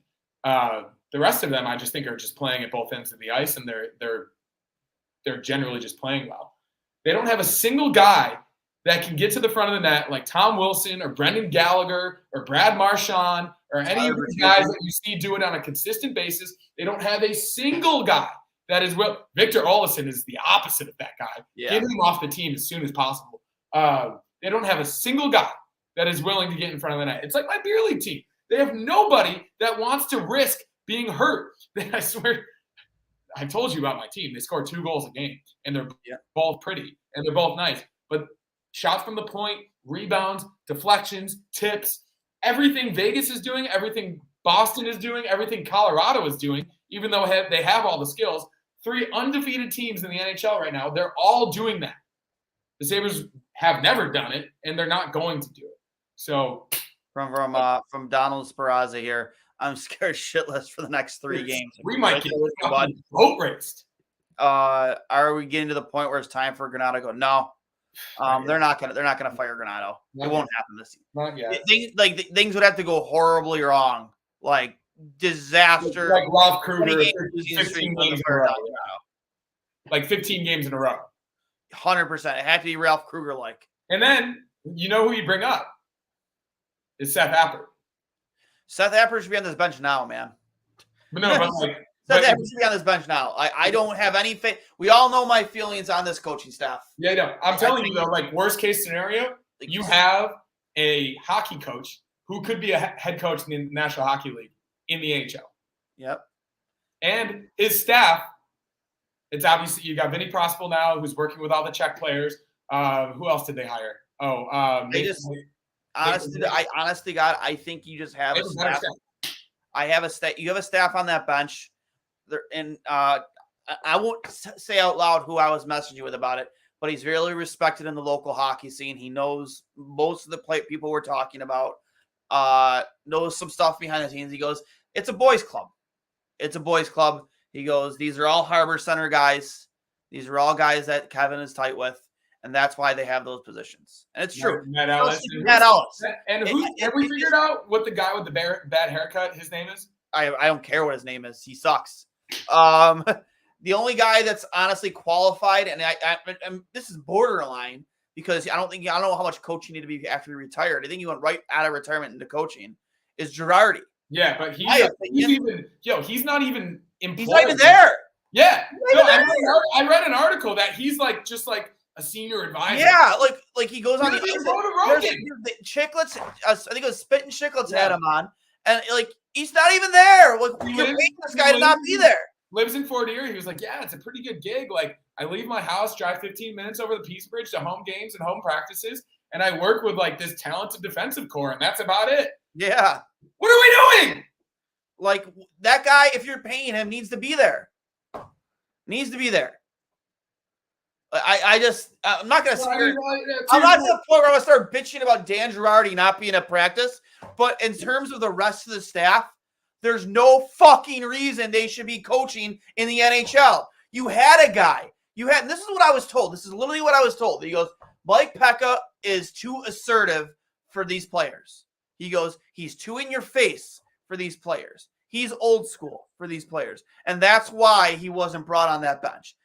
The rest of them, I just think, are just playing at both ends of the ice, and they're generally just playing well. They don't have a single guy that can get to the front of the net like Tom Wilson or Brendan Gallagher or Brad Marchand or any of these guys that you see do it on a consistent basis. They don't have a single guy that is Victor Olofsson is the opposite of that guy. Yeah. Get him off the team as soon as possible. They don't have a single guy that is willing to get in front of the net. It's like my beer league team. They have nobody that wants to risk being hurt. I swear, I told you about my team. They score 2 goals a game, and they're both pretty, and they're both nice. But shots from the point, rebounds, deflections, tips, everything Vegas is doing, everything Boston is doing, everything Colorado is doing, even though they have all the skills. 3 undefeated teams in the NHL right now, they're all doing that. The Sabres have never done it, and they're not going to do it. So from Donald Speraza here, I'm scared shitless for the next 3 games. We might get boat raced. Are we getting to the point where it's time for Granato to go? No. They're not gonna fire Granato. It won't happen this season. Not yet. Things would have to go horribly wrong, like disaster. Like Ralph Kruger, 15 games in a row. Like 15 games in a row. 100%. It had to be Ralph Kruger like. And then you know who you bring up is Seth Appert. Seth Appert should be on this bench now, man. But no, but like. Seth Appert should be on this bench now. I don't have any faith. We all know my feelings on this coaching staff. Yeah, no. I'm telling you, though, like, worst case scenario, you have a hockey coach who could be a head coach in the National Hockey League in the NHL. Yep. And his staff, it's obviously you got Vinny Prospel now, who's working with all the Czech players. Who else did they hire? Honestly, God, I think you just have a staff. You have a staff on that bench. And I won't say out loud who I was messaging with about it, but he's really respected in the local hockey scene. He knows most of the people we're talking about, knows some stuff behind the scenes. He goes, it's a boys club. It's a boys club. He goes, these are all Harbor Center guys. These are all guys that Kevin is tight with, and that's why they have those positions. And it's true. Matt Ellis. And have we figured out what the guy with the bad haircut, his name is? I don't care what his name is. He sucks. The only guy that's honestly qualified, and this is borderline because I don't know how much coaching you need to be after you retired. I think you went right out of retirement into coaching. Is Girardi? Yeah, but he's not even employed. He's not even there. Yeah, I read an article that he's like just like a senior advisor. Yeah, like he goes on the Chicklets. I think it was Spit and Chicklets had him on, and like he's not even there. Like you're paying this guy to not be there. Lives in Fort Erie. He was like, yeah, it's a pretty good gig. Like I leave my house, drive 15 minutes over the Peace Bridge to home games and home practices, and I work with like this talented defensive core, and that's about it. Yeah. What are we doing? Like that guy, if you're paying him, needs to be there. Needs to be there. I'm not going to I'm not to the point where I'm going to start bitching about Dan Girardi not being at practice, but in terms of the rest of the staff, there's no fucking reason they should be coaching in the NHL. You had a guy. and this is what I was told. This is literally what I was told. He goes, Mike Peca is too assertive for these players. He goes, he's too in your face for these players. He's old school for these players. And that's why he wasn't brought on that bench.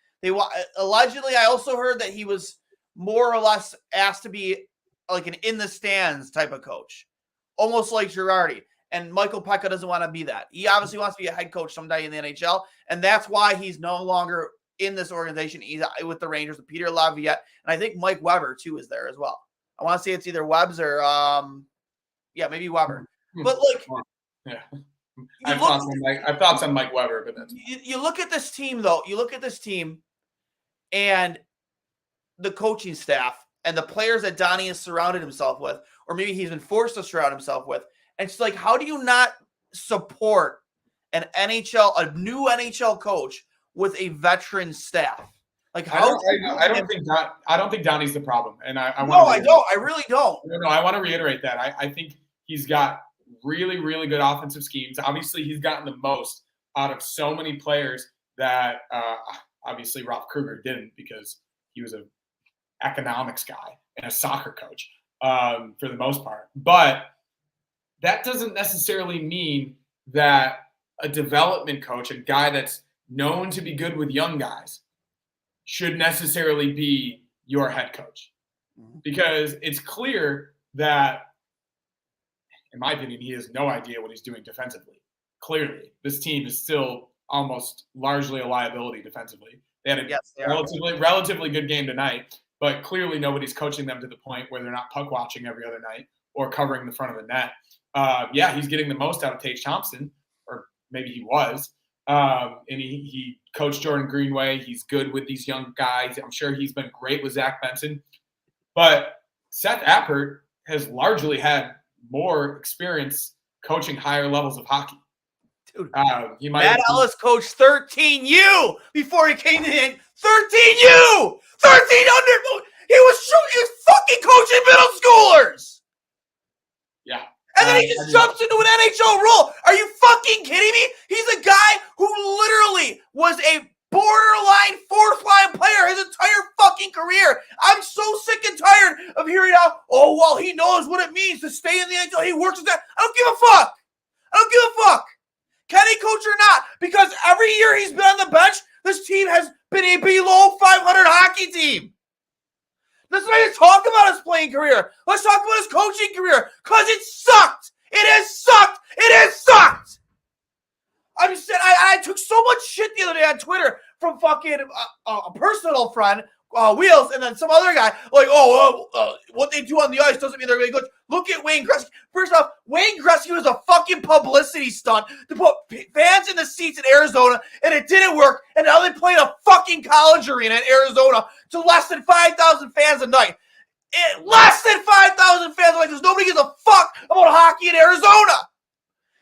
Allegedly, I also heard that he was more or less asked to be like an in the stands type of coach, almost like Girardi. And Michael Peca doesn't want to be that. He obviously wants to be a head coach someday in the NHL, and that's why he's no longer in this organization. He's with the Rangers with Peter Laviolette, and I think Mike Weber too is there as well. I want to say it's either Webbs or maybe Weber. But like, yeah, I've thoughts on Mike Weber, but that's you look at this team though. You look at this team, and the coaching staff and the players that Donnie has surrounded himself with, or maybe he's been forced to surround himself with. And it's like, how do you not support a new NHL coach with a veteran staff? Like, how? I don't think Donnie's the problem, and I really don't. No, I want to reiterate that. I think he's got really, really good offensive schemes. Obviously, he's gotten the most out of so many players that obviously Ralph Kruger didn't, because he was an economics guy and a soccer coach for the most part. But that doesn't necessarily mean that a development coach, a guy that's known to be good with young guys, should necessarily be your head coach. Because it's clear that, in my opinion, he has no idea what he's doing defensively. Clearly, this team is still almost largely a liability defensively. They had a relatively good game tonight, but clearly nobody's coaching them to the point where they're not puck watching every other night or covering the front of the net. He's getting the most out of Tage Thompson, or maybe he was. And he coached Jordan Greenway. He's good with these young guys. I'm sure he's been great with Zach Benson. But Seth Appert has largely had more experience coaching higher levels of hockey. Dude, Matt Ellis coached 13U before he came in. 13U! 13 under! He was fucking coaching middle schoolers! Yeah. And then he just jumps into an NHL role. Are you fucking kidding me? He's a guy who literally was a borderline fourth-line player his entire fucking career. I'm so sick and tired of hearing he knows what it means to stay in the NHL. He works with that. I don't give a fuck. Kenny coach or not, because every year he's been on the bench, this team has been a below 500 hockey team. Let's not even talk about his playing career. Let's talk about his coaching career, because it sucked. It has sucked. I'm just saying, I took so much shit the other day on Twitter from fucking a personal friend, Wheels, and then some other guy, like, what they do on the ice doesn't mean they're really good. Look at Wayne Gretzky. First off, Wayne Gretzky was a fucking publicity stunt to put fans in the seats in Arizona, and it didn't work, and now they play in a fucking college arena in Arizona to less than 5,000 fans a night. Less than 5,000 fans a night, because nobody gives a fuck about hockey in Arizona.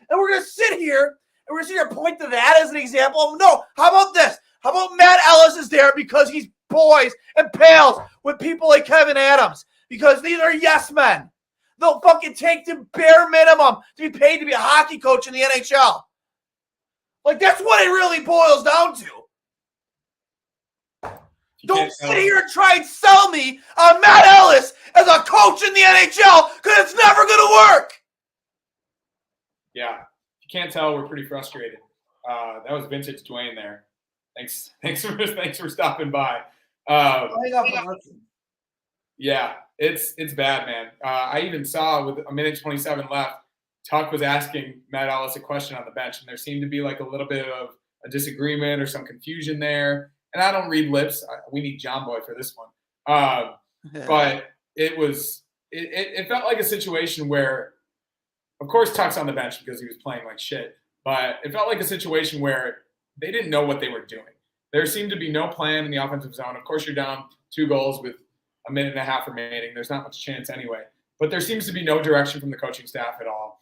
And we're going to sit here, and we're going to sit here and point to that as an example. No, how about this? How about Matt Ellis is there because he's boys and pals with people like Kevin Adams, because these are yes men. They'll fucking take the bare minimum to be paid to be a hockey coach in the NHL. Like, that's what it really boils down to. Don't sit here and try and sell me on Matt Ellis as a coach in the NHL, because it's never going to work. Yeah. If you can't tell, we're pretty frustrated. That was vintage Duane there. Thanks for stopping by. Yeah, it's bad, man. I even saw with a minute 27 left, Tuck was asking Matt Ellis a question on the bench, and there seemed to be like a little bit of a disagreement or some confusion there. And I don't read lips. We need John Boy for this one. But it felt like a situation where, of course, Tuck's on the bench because he was playing like shit. But it felt like a situation where they didn't know what they were doing. There seemed to be no plan in the offensive zone. Of course, you're down 2 goals with a minute and a half remaining. There's not much chance anyway. But there seems to be no direction from the coaching staff at all.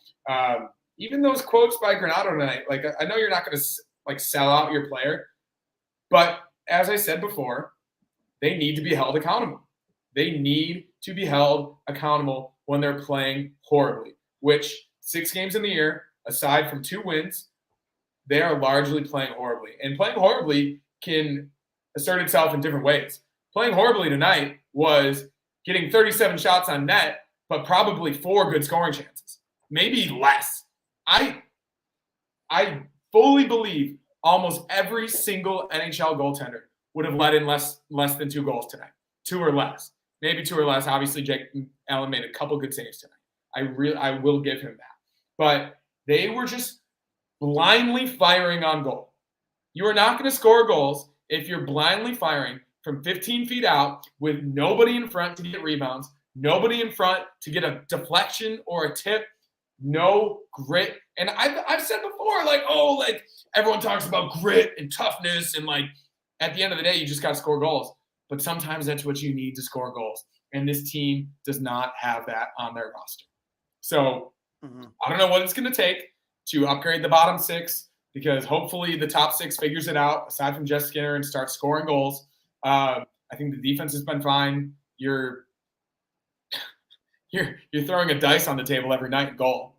Even those quotes by Granato tonight, like, I know you're not going to like sell out your player, but as I said before, they need to be held accountable. They need to be held accountable when they're playing horribly, which 6 games in the year, aside from 2 wins, they are largely playing horribly. And playing horribly can assert itself in different ways. Playing horribly tonight was getting 37 shots on net, but probably 4 good scoring chances, maybe less. I fully believe almost every single NHL goaltender would have let in less than 2 goals tonight, 2 or less, maybe 2 or less. Obviously, Jake Allen made a couple good saves tonight. I will give him that, but they were just blindly firing on goal. You are not going to score goals if you're blindly firing from 15 feet out with nobody in front to get rebounds, nobody in front to get a deflection or a tip, no grit. And I've said before, like everyone talks about grit and toughness, and like at the end of the day, you just got to score goals. But sometimes that's what you need to score goals. And this team does not have that on their roster. So I don't know what it's going to take to upgrade the bottom 6, because hopefully the top 6 figures it out, aside from Jeff Skinner, and start scoring goals. I think the defense has been fine. You're throwing a dice on the table every night in goal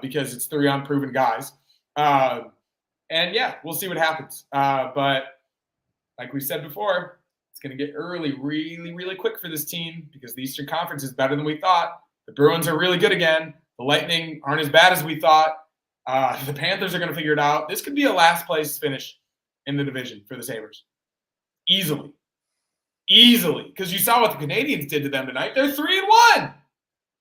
because it's 3 unproven guys. And yeah, we'll see what happens. But like we said before, it's going to get early really, really quick for this team because the Eastern Conference is better than we thought. The Bruins are really good again. The Lightning aren't as bad as we thought. The Panthers are going to figure it out. This could be a last place finish in the division for the Sabres. Easily. Because you saw what the Canadiens did to them tonight. They're 3-1.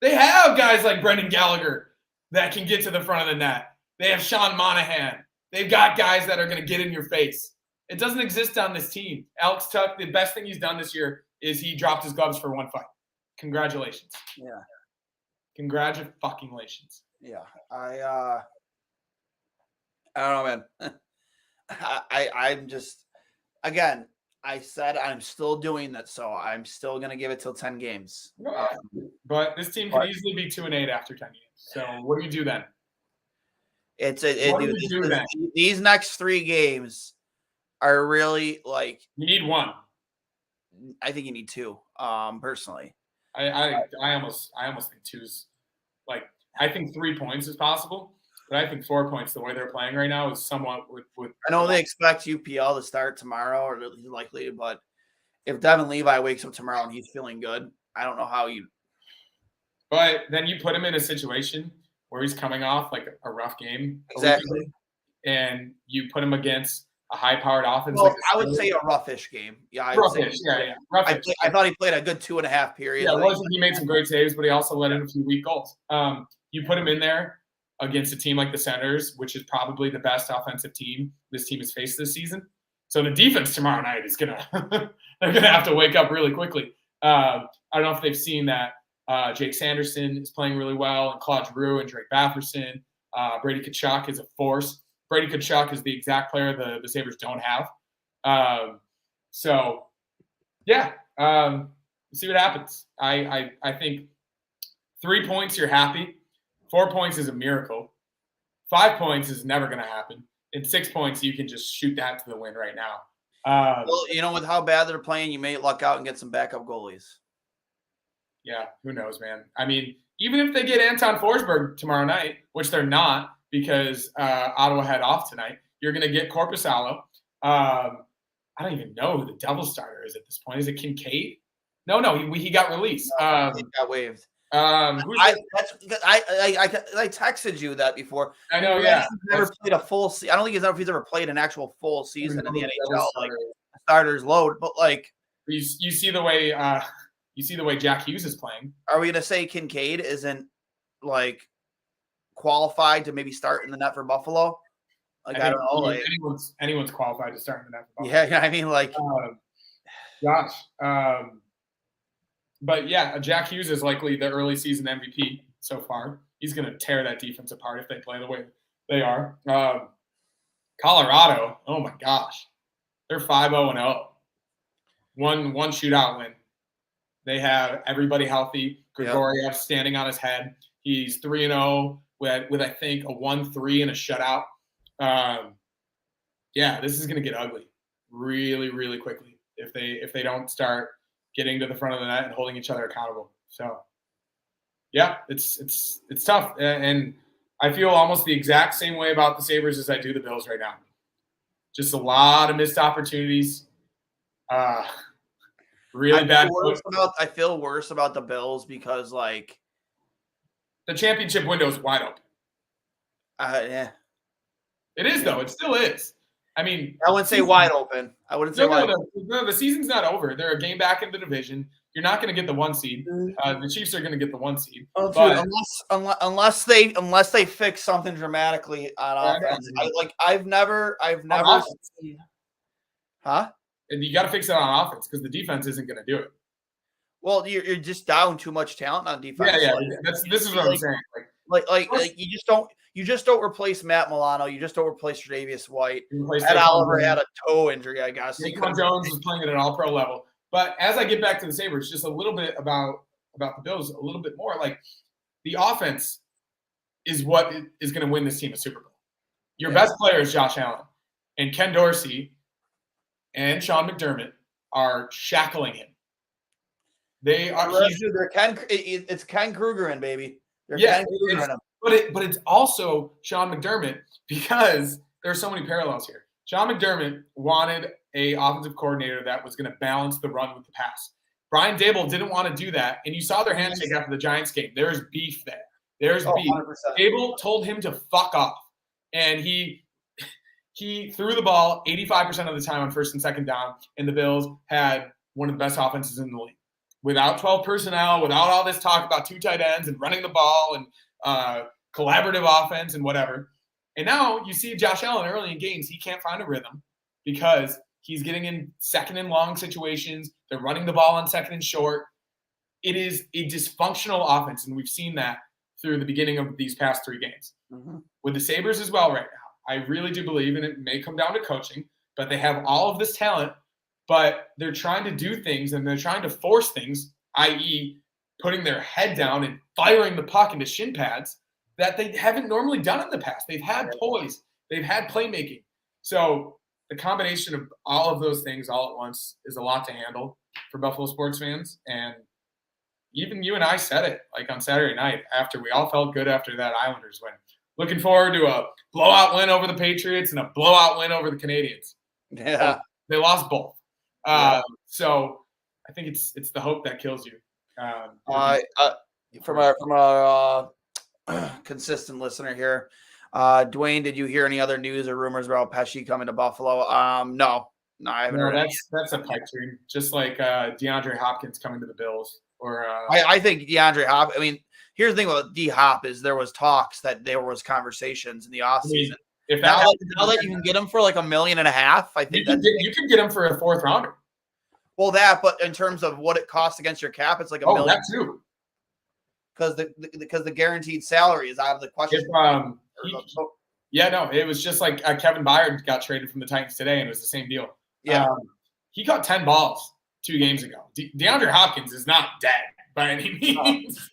They have guys like Brendan Gallagher that can get to the front of the net. They have Sean Monahan. They've got guys that are going to get in your face. It doesn't exist on this team. Alex Tuch, the best thing he's done this year is he dropped his gloves for 1 fight. Congratulations. Yeah. Congratulations. Yeah. I don't know, man. I'm just, again, I said I'm still doing that, so I'm still going to give it till 10 games. But this team can easily be 2-8 after 10 games. So what do you do then? These next 3 games are really like, you need 1. I think you need 2. Personally, I almost think 2's like, I think 3 points is possible. But I think 4 points, the way they're playing right now, is somewhat with. I know they expect UPL to start tomorrow, or he's likely, but if Devin Levi wakes up tomorrow and he's feeling good, I don't know how you. But then you put him in a situation where he's coming off like a rough game. Exactly. And you put him against a high-powered offense. Well, I would say a roughish game. Yeah, roughish. Roughish. I thought he played a good 2.5 periods. Yeah, he made some great saves, but he also let in a few weak goals. You put him in there against a team like the Senators, which is probably the best offensive team this team has faced this season. So the defense tomorrow night is they're gonna have to wake up really quickly. I don't know if they've seen that Jake Sanderson is playing really well, and Claude Giroux and Drake Batherson. Brady Tkachuk is a force. Brady Tkachuk is the exact player the Sabres don't have. So yeah, see what happens. I think 3 points, you're happy. 4 points is a miracle. 5 points is never going to happen. And 6 points, you can just shoot that to the wind right now. Well, with how bad they're playing, you may luck out and get some backup goalies. Yeah, who knows, man? I mean, even if they get Anton Forsberg tomorrow night, which they're not because Ottawa had off tonight, you're going to get Korpisalo. I don't even know who the double starter is at this point. Is it Kincaid? No, he got released. He got waived. I texted you that before. I know, yeah. He's never played a full season. I don't think he's ever played an actual full season in the NHL. Like starters load, but like you see the way Jack Hughes is playing. Are we gonna say Kincaid isn't like qualified to maybe start in the net for Buffalo? Like I don't know. Like, anyone's qualified to start in the net for Buffalo. Yeah, I mean, like, gosh. But yeah, Jack Hughes is likely the early season MVP so far. He's going to tear that defense apart if they play the way they are. Colorado, oh my gosh. They're 5-0-0. One shootout win. They have everybody healthy. Grigoriev standing on his head. He's 3-0 with I think a 1-3 and a shutout. Yeah, this is going to get ugly really, really quickly if they don't start getting to the front of the net and holding each other accountable. So, yeah, it's tough. And I feel almost the exact same way about the Sabres as I do the Bills right now. Just a lot of missed opportunities. Really bad. I feel worse about the Bills because, like, the championship window is wide open. Yeah. It is, though. It still is. I mean, I wouldn't say wide open. I wouldn't say wide open. No, the season's not over. They're a game back in the division. You're not going to get the 1 seed. The Chiefs are going to get the 1 seed. Oh, dude, unless they fix something dramatically on offense. I've never seen. Huh? And you got to fix it on offense because the defense isn't going to do it. Well, you're just down too much talent on defense. Yeah. This is what I'm saying. Like you just don't replace Matt Milano. You just don't replace Tre'Davious White. Ed Oliver had a toe injury, I guess. Saquon Jones was playing at an all-pro level. But as I get back to the Sabres, just a little bit about the Bills, a little bit more. Like, the offense is what is going to win this team a Super Bowl. Your best player is Josh Allen. And Ken Dorsey and Sean McDermott are shackling him. They are. It's Ken Krugerman, baby. Ken Krugerman. But it's also Sean McDermott because there are so many parallels here. Sean McDermott wanted a offensive coordinator that was going to balance the run with the pass. Brian Daboll didn't want to do that, and you saw their handshake after the Giants game. There's beef there. There's beef. 100%. Daboll told him to fuck off, and he threw the ball 85% of the time on first and second down, and the Bills had one of the best offenses in the league. Without 12 personnel, without all this talk about 2 tight ends and running the ball and collaborative offense and whatever. And now you see Josh Allen early in games, he can't find a rhythm because he's getting in second and long situations. They're running the ball on second and short. It is a dysfunctional offense, and we've seen that through the beginning of these past 3 games. Mm-hmm. With the Sabres as well right now, I really do believe, and it may come down to coaching, but they have all of this talent, but they're trying to do things and they're trying to force things, i.e. putting their head down and firing the puck into shin pads that they haven't normally done in the past. They've had poise. They've had playmaking. So the combination of all of those things all at once is a lot to handle for Buffalo sports fans. And even you and I said it, like on Saturday night, after we all felt good after that Islanders win. Looking forward to a blowout win over the Patriots and a blowout win over the Canadiens. Yeah. They lost both. So I think it's the hope that kills you. From a consistent listener here, Duane, did you hear any other news or rumors about Pesci coming to Buffalo? No, I haven't heard. That's a pipe dream, just like DeAndre Hopkins coming to the Bills. Or I think DeAndre Hop. I mean, here's the thing about D Hop is there was talks that there was conversations in the offseason. If now that you can get him for like $1.5 million, I think you can get him for a 4th rounder. Well, but in terms of what it costs against your cap, it's like $1 million. That too. Because the guaranteed salary is out of the question. It was just like Kevin Byard got traded from the Titans today, and it was the same deal. Yeah, he caught 10 balls 2 games ago. DeAndre Hopkins is not dead by any means.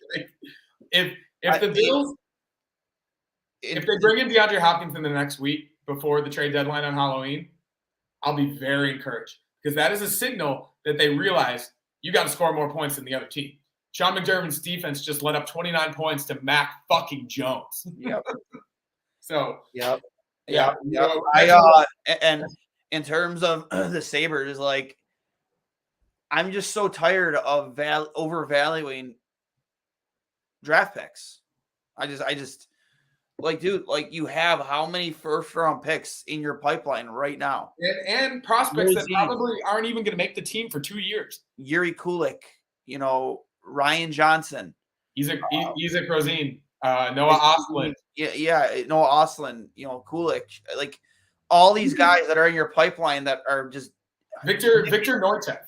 If the Bills, if they bring in DeAndre Hopkins in the next week before the trade deadline on Halloween, I'll be very encouraged because that is a signal that they realize you got to score more points than the other team. Sean McDermott's defense just let up 29 points to Mac fucking Jones. Yep. So. Yep. And in terms of the Sabres, like, I'm just so tired of overvaluing draft picks. I just like, dude, like, you have how many first-round picks in your pipeline right now? And prospects that probably aren't even going to make the team for 2 years. Yuri Kulik, Ryan Johnson. Isaac Rosine, Noah Ostlund. Yeah, Noah Ostlund, Kulik. Like, all these guys that are in your pipeline that are just Victor Nortev.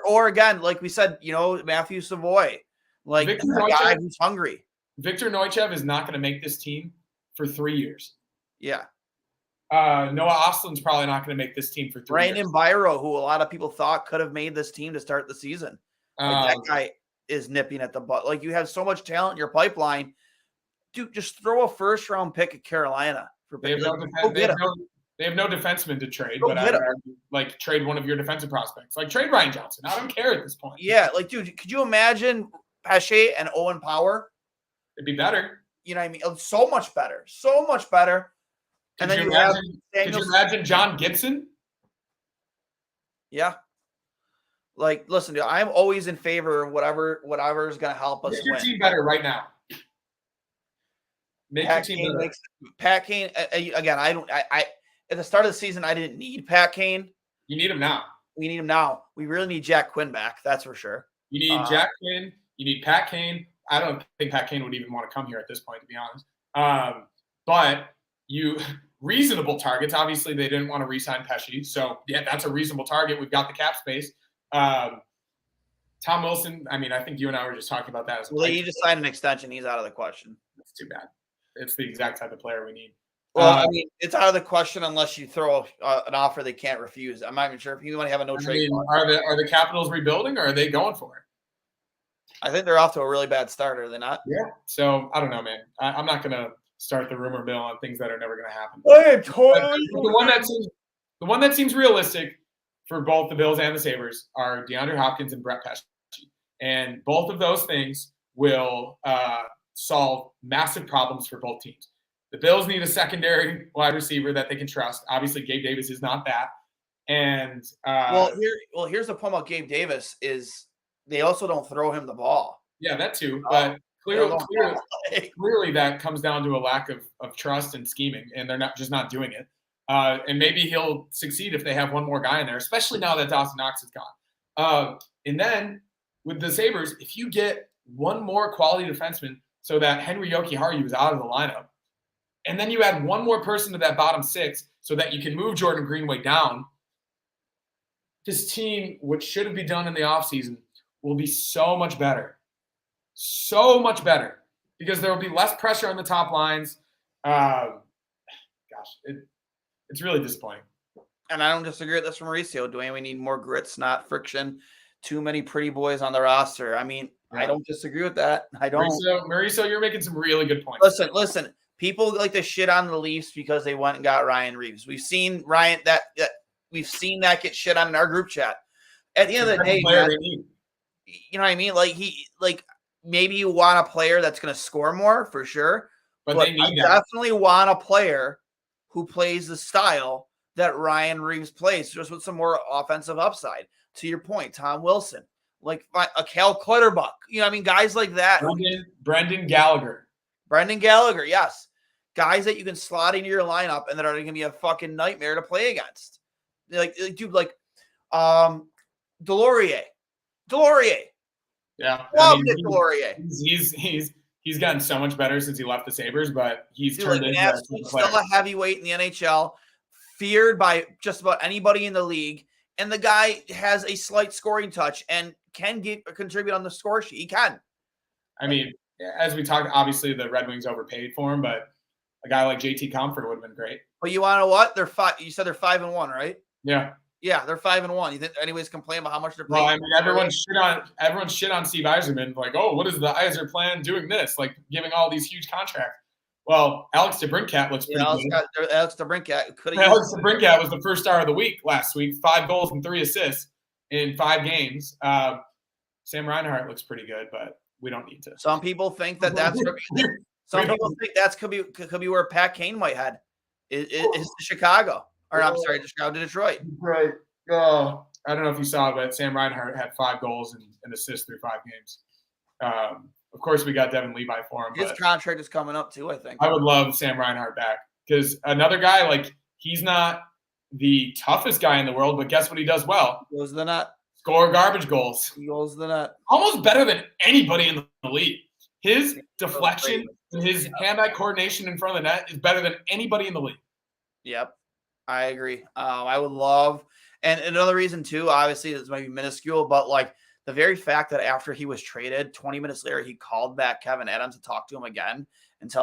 Or again, like we said, Matthew Savoy, like a guy who's hungry. Victor Neuchev is not going to make this team for 3 years. Yeah. Noah Ostlund's probably not going to make this team for 3 years. Brandon Byro, who a lot of people thought could have made this team to start the season. That guy is nipping at the butt. Like, you have so much talent in your pipeline. Dude, just throw a first-round pick at Carolina. They have no defenseman to trade, but I would trade one of your defensive prospects. Like, trade Ryan Johnson. I don't care at this point. Yeah, like, dude, could you imagine Pesce and Owen Power? It'd be better. You know what I mean? So much better. So much better. Could you imagine John Gibson? Yeah. Like, listen, dude, I'm always in favor of whatever is going to help us Make your win. team better right now. Make your team better. Pat Kane again. I at the start of the season, I didn't need Pat Kane. You need him now. We need him now. We really need Jack Quinn back. That's for sure. You need Jack Quinn. You need Pat Kane. I don't think Pat Kane would even want to come here at this point, to be honest. But you reasonable targets. Obviously, they didn't want to re-sign Pesci, so yeah, that's a reasonable target. We've got the cap space. Tom Wilson. I mean, I think you and I were just talking about that. Well, he just signed an extension. He's out of the question. That's too bad. It's the exact type of player we need. Well, I mean, it's out of the question unless you throw an offer they can't refuse. I'm not even sure if you want to have a no trade. Are the Capitals rebuilding, or are they going for it? I think they're off to a really bad start, are they not? Yeah. So I don't know, man. I'm not going to start the rumor mill on things that are never going to happen. The one that seems realistic for both the Bills and the Sabres are DeAndre Hopkins and Brett Pesci, and both of those things will solve massive problems for both teams. The Bills need a secondary wide receiver that they can trust. Obviously, Gabe Davis is not that. And here's the point about Gabe Davis is they also don't throw him the ball. Yeah, that too. But clearly that comes down to a lack of trust and scheming, and they're not doing it. And maybe he'll succeed if they have one more guy in there, especially now that Dawson Knox is gone. And then with the Sabres, if you get one more quality defenseman so that Henry Jokiharju is out of the lineup, and then you add one more person to that bottom six so that you can move Jordan Greenway down, this team, which should have been done in the offseason, will be so much better. So much better. Because there will be less pressure on the top lines. It's really disappointing. And I don't disagree with this from Mauricio. Duane, we need more grits, not friction. Too many pretty boys on the roster. I mean, yeah. I don't disagree with that. I don't. Mauricio, you're making some really good points. Listen. People like to shit on the Leafs because they went and got Ryan Reeves. We've seen we've seen that get shit on in our group chat. At the end of the day, you know what I mean? Like maybe you want a player that's going to score more for sure, but they need definitely want a player who plays the style that Ryan Reeves plays, just with some more offensive upside. To your point, Tom Wilson, like a Cal Clutterbuck, you know what I mean? Guys like that. Brendan Gallagher, yes. Guys that you can slot into your lineup and that are going to be a fucking nightmare to play against. Delorier. Yeah. Delorier. He's gotten so much better since he left the Sabres, but he's turned into still a heavyweight in the NHL, feared by just about anybody in the league. And the guy has a slight scoring touch and can contribute on the score sheet. He can. I mean, as we talked, obviously the Red Wings overpaid for him, but a guy like JT Comfort would have been great. But you want to know what? You said they're 5-1, right? Yeah. Yeah, they're 5-1. You think anybody's complain about how much they're paying? Well, I mean, everyone shit on Steve Yzerman, like, oh, what is the Yzer plan doing this? Like giving all these huge contracts. Well, Alex DeBrincat looks pretty good. Alex DeBrincat was the first star of the week last week. 5 goals and 3 assists in 5 games. Sam Reinhart looks pretty good, but we don't need to. Some people think that's could be where Pat Kane might head. Is to Chicago. Or I'm sorry, to Detroit. Right. Oh, I don't know if you saw, but Sam Reinhart had 5 goals and assists through 5 games. Of course, we got Devin Levi for him. His contract is coming up too, I think. I would love Sam Reinhart back because another guy, like, he's not the toughest guy in the world, but guess what he does well? He goes to the net. Score garbage goals. He goes to the net. Almost better than anybody in the league. His deflection and his hand-eye coordination in front of the net is better than anybody in the league. Yep. I agree. I would love, and another reason too, obviously this might be minuscule, but like the very fact that after he was traded, 20 minutes later, he called back Kevin Adams to talk to him again and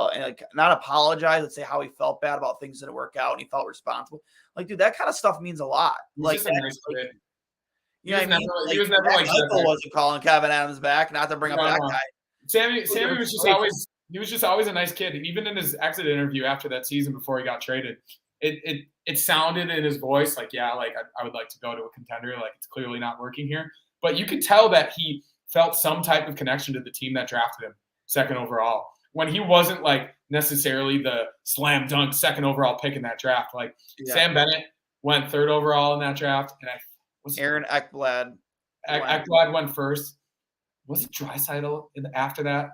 not apologize and say how he felt bad about things that didn't work out and he felt responsible. Like, dude, that kind of stuff means a lot. He was never like Michael wasn't calling Kevin Adams back, not to bring up that guy. Sammy was just always a nice kid. And even in his exit interview after that season before he got traded, it sounded in his voice like, yeah, like I would like to go to a contender. Like, it's clearly not working here. But you could tell that he felt some type of connection to the team that drafted him 2nd overall when he wasn't like necessarily the slam dunk 2nd overall pick in that draft. Like Sam Bennett went 3rd overall in that draft. And Aaron Ekblad. Ekblad went first. Was it Draisaitl after that?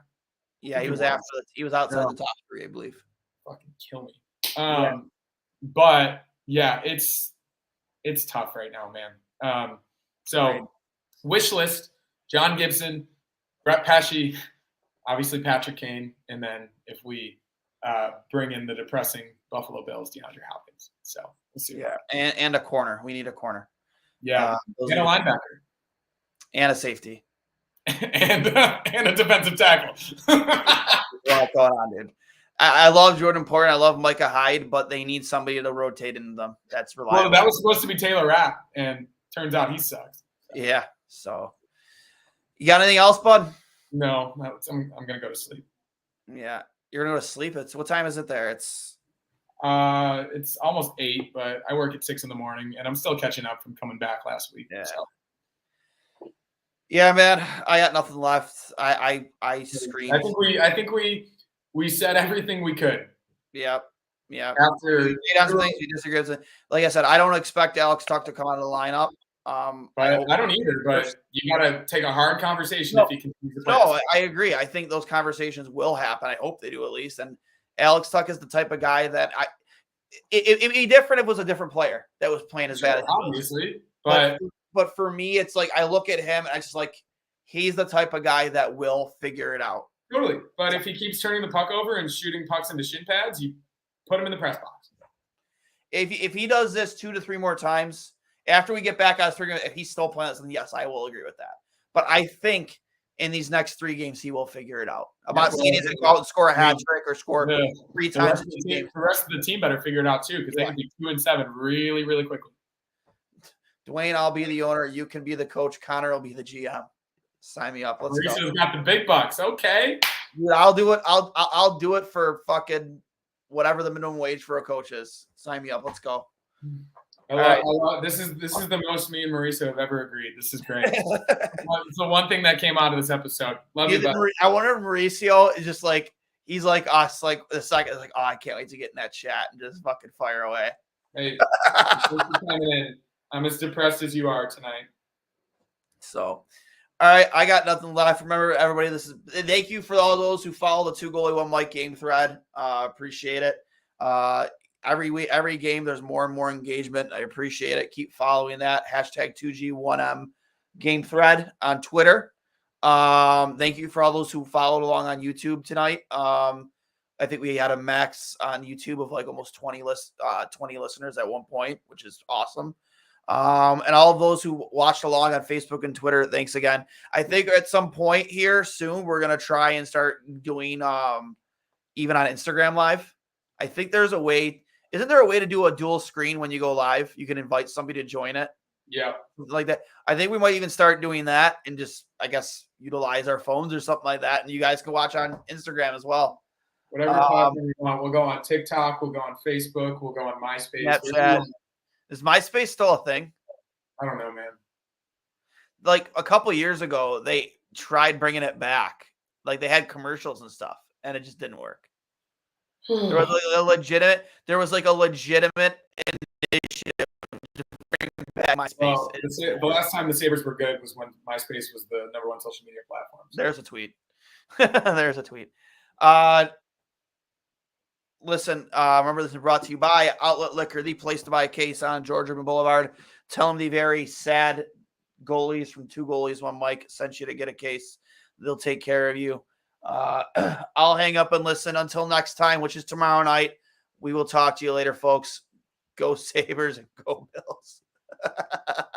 Yeah, he was outside the top 3, I believe. Fucking kill me. But yeah, it's tough right now, man. Wish list: John Gibson, Brett Pesce, obviously Patrick Kane, and then if we bring in the depressing Buffalo Bills, DeAndre Hopkins. So we'll see. Yeah, and a corner. We need a corner. Yeah, and a linebacker. And a safety. and a defensive tackle. What's going on, dude? I love Jordan Porter. I love Micah Hyde, but they need somebody to rotate into them. That's reliable. Well, that was supposed to be Taylor Rapp, and turns out he sucks. Yeah. So, you got anything else, bud? No, I'm gonna go to sleep. Yeah, you're gonna go to sleep. What time is it there? It's almost 8, but I work at 6 in the morning, and I'm still catching up from coming back last week. Yeah. So. Yeah, man. I got nothing left. I screamed. I think we said everything we could. Yep. Yeah. After we things we disagree with. Like I said, I don't expect Alex Tuck to come out of the lineup. I don't either, but you got to take a hard conversation if you can. No, I agree. I think those conversations will happen. I hope they do at least. And Alex Tuck is the type of guy that it'd be different if it was a different player that was playing as bad as obviously. But for me, it's like I look at him and I just like he's the type of guy that will figure it out. Totally. But if he keeps turning the puck over and shooting pucks into shin pads, you put him in the press box. If he does this 2 to 3 more times after we get back out of 3 games, if he's still playing this, then yes, I will agree with that. But I think in these next 3 games, he will figure it out. I'm not saying he's going to go out and score a hat trick or score 3 times in 2 games. The rest of the team better figure it out too, because they can be 2-7 really, really quickly. Dwayne, I'll be the owner. You can be the coach. Connor will be the GM. Sign me up. Let's go. Mauricio's got the big bucks. Okay. Dude, I'll do it. I'll do it for fucking whatever the minimum wage for a coach is. Sign me up. Let's go. This is the most me and Mauricio have ever agreed. This is great. It's the one thing that came out of this episode. Love you, buddy. I wonder if Mauricio is just like he's like us. Like the second, like I can't wait to get in that chat and just fucking fire away. Hey, I'm as depressed as you are tonight. So, all right, I got nothing left. Remember, everybody, thank you for all those who follow the 2 goalie 1 mic game thread. Appreciate it. Every week, every game, there's more and more engagement. I appreciate it. Keep following that #2G1M game thread on Twitter. Thank you for all those who followed along on YouTube tonight. I think we had a max on YouTube of like almost 20 listeners at one point, which is awesome. And all of those who watched along on Facebook and Twitter, thanks again. I think at some point here soon, we're going to try and start doing even on Instagram Live. I think there's a way. Isn't there a way to do a dual screen when you go live? You can invite somebody to join it. Yeah. Like that. I think we might even start doing that and just, I guess, utilize our phones or something like that. And you guys can watch on Instagram as well. Whatever platform you want. We'll go on TikTok. We'll go on Facebook. We'll go on MySpace. Snapchat. Is MySpace still a thing? I don't know, man. Like a couple years ago, they tried bringing it back. Like they had commercials and stuff, and it just didn't work. There was like a legitimate initiative to bring back MySpace. Well, the last time the Sabres were good was when MySpace was the #1 social media platform. So. There's a tweet. There's a tweet. Listen, remember this is brought to you by Outlet Liquor, the place to buy a case on George Urban Boulevard. Tell them the very sad goalies from 2 goalies 1 mic sent you to get a case. They'll take care of you. I'll hang up and listen until next time, which is tomorrow night. We will talk to you later, folks. Go Sabres and go Bills.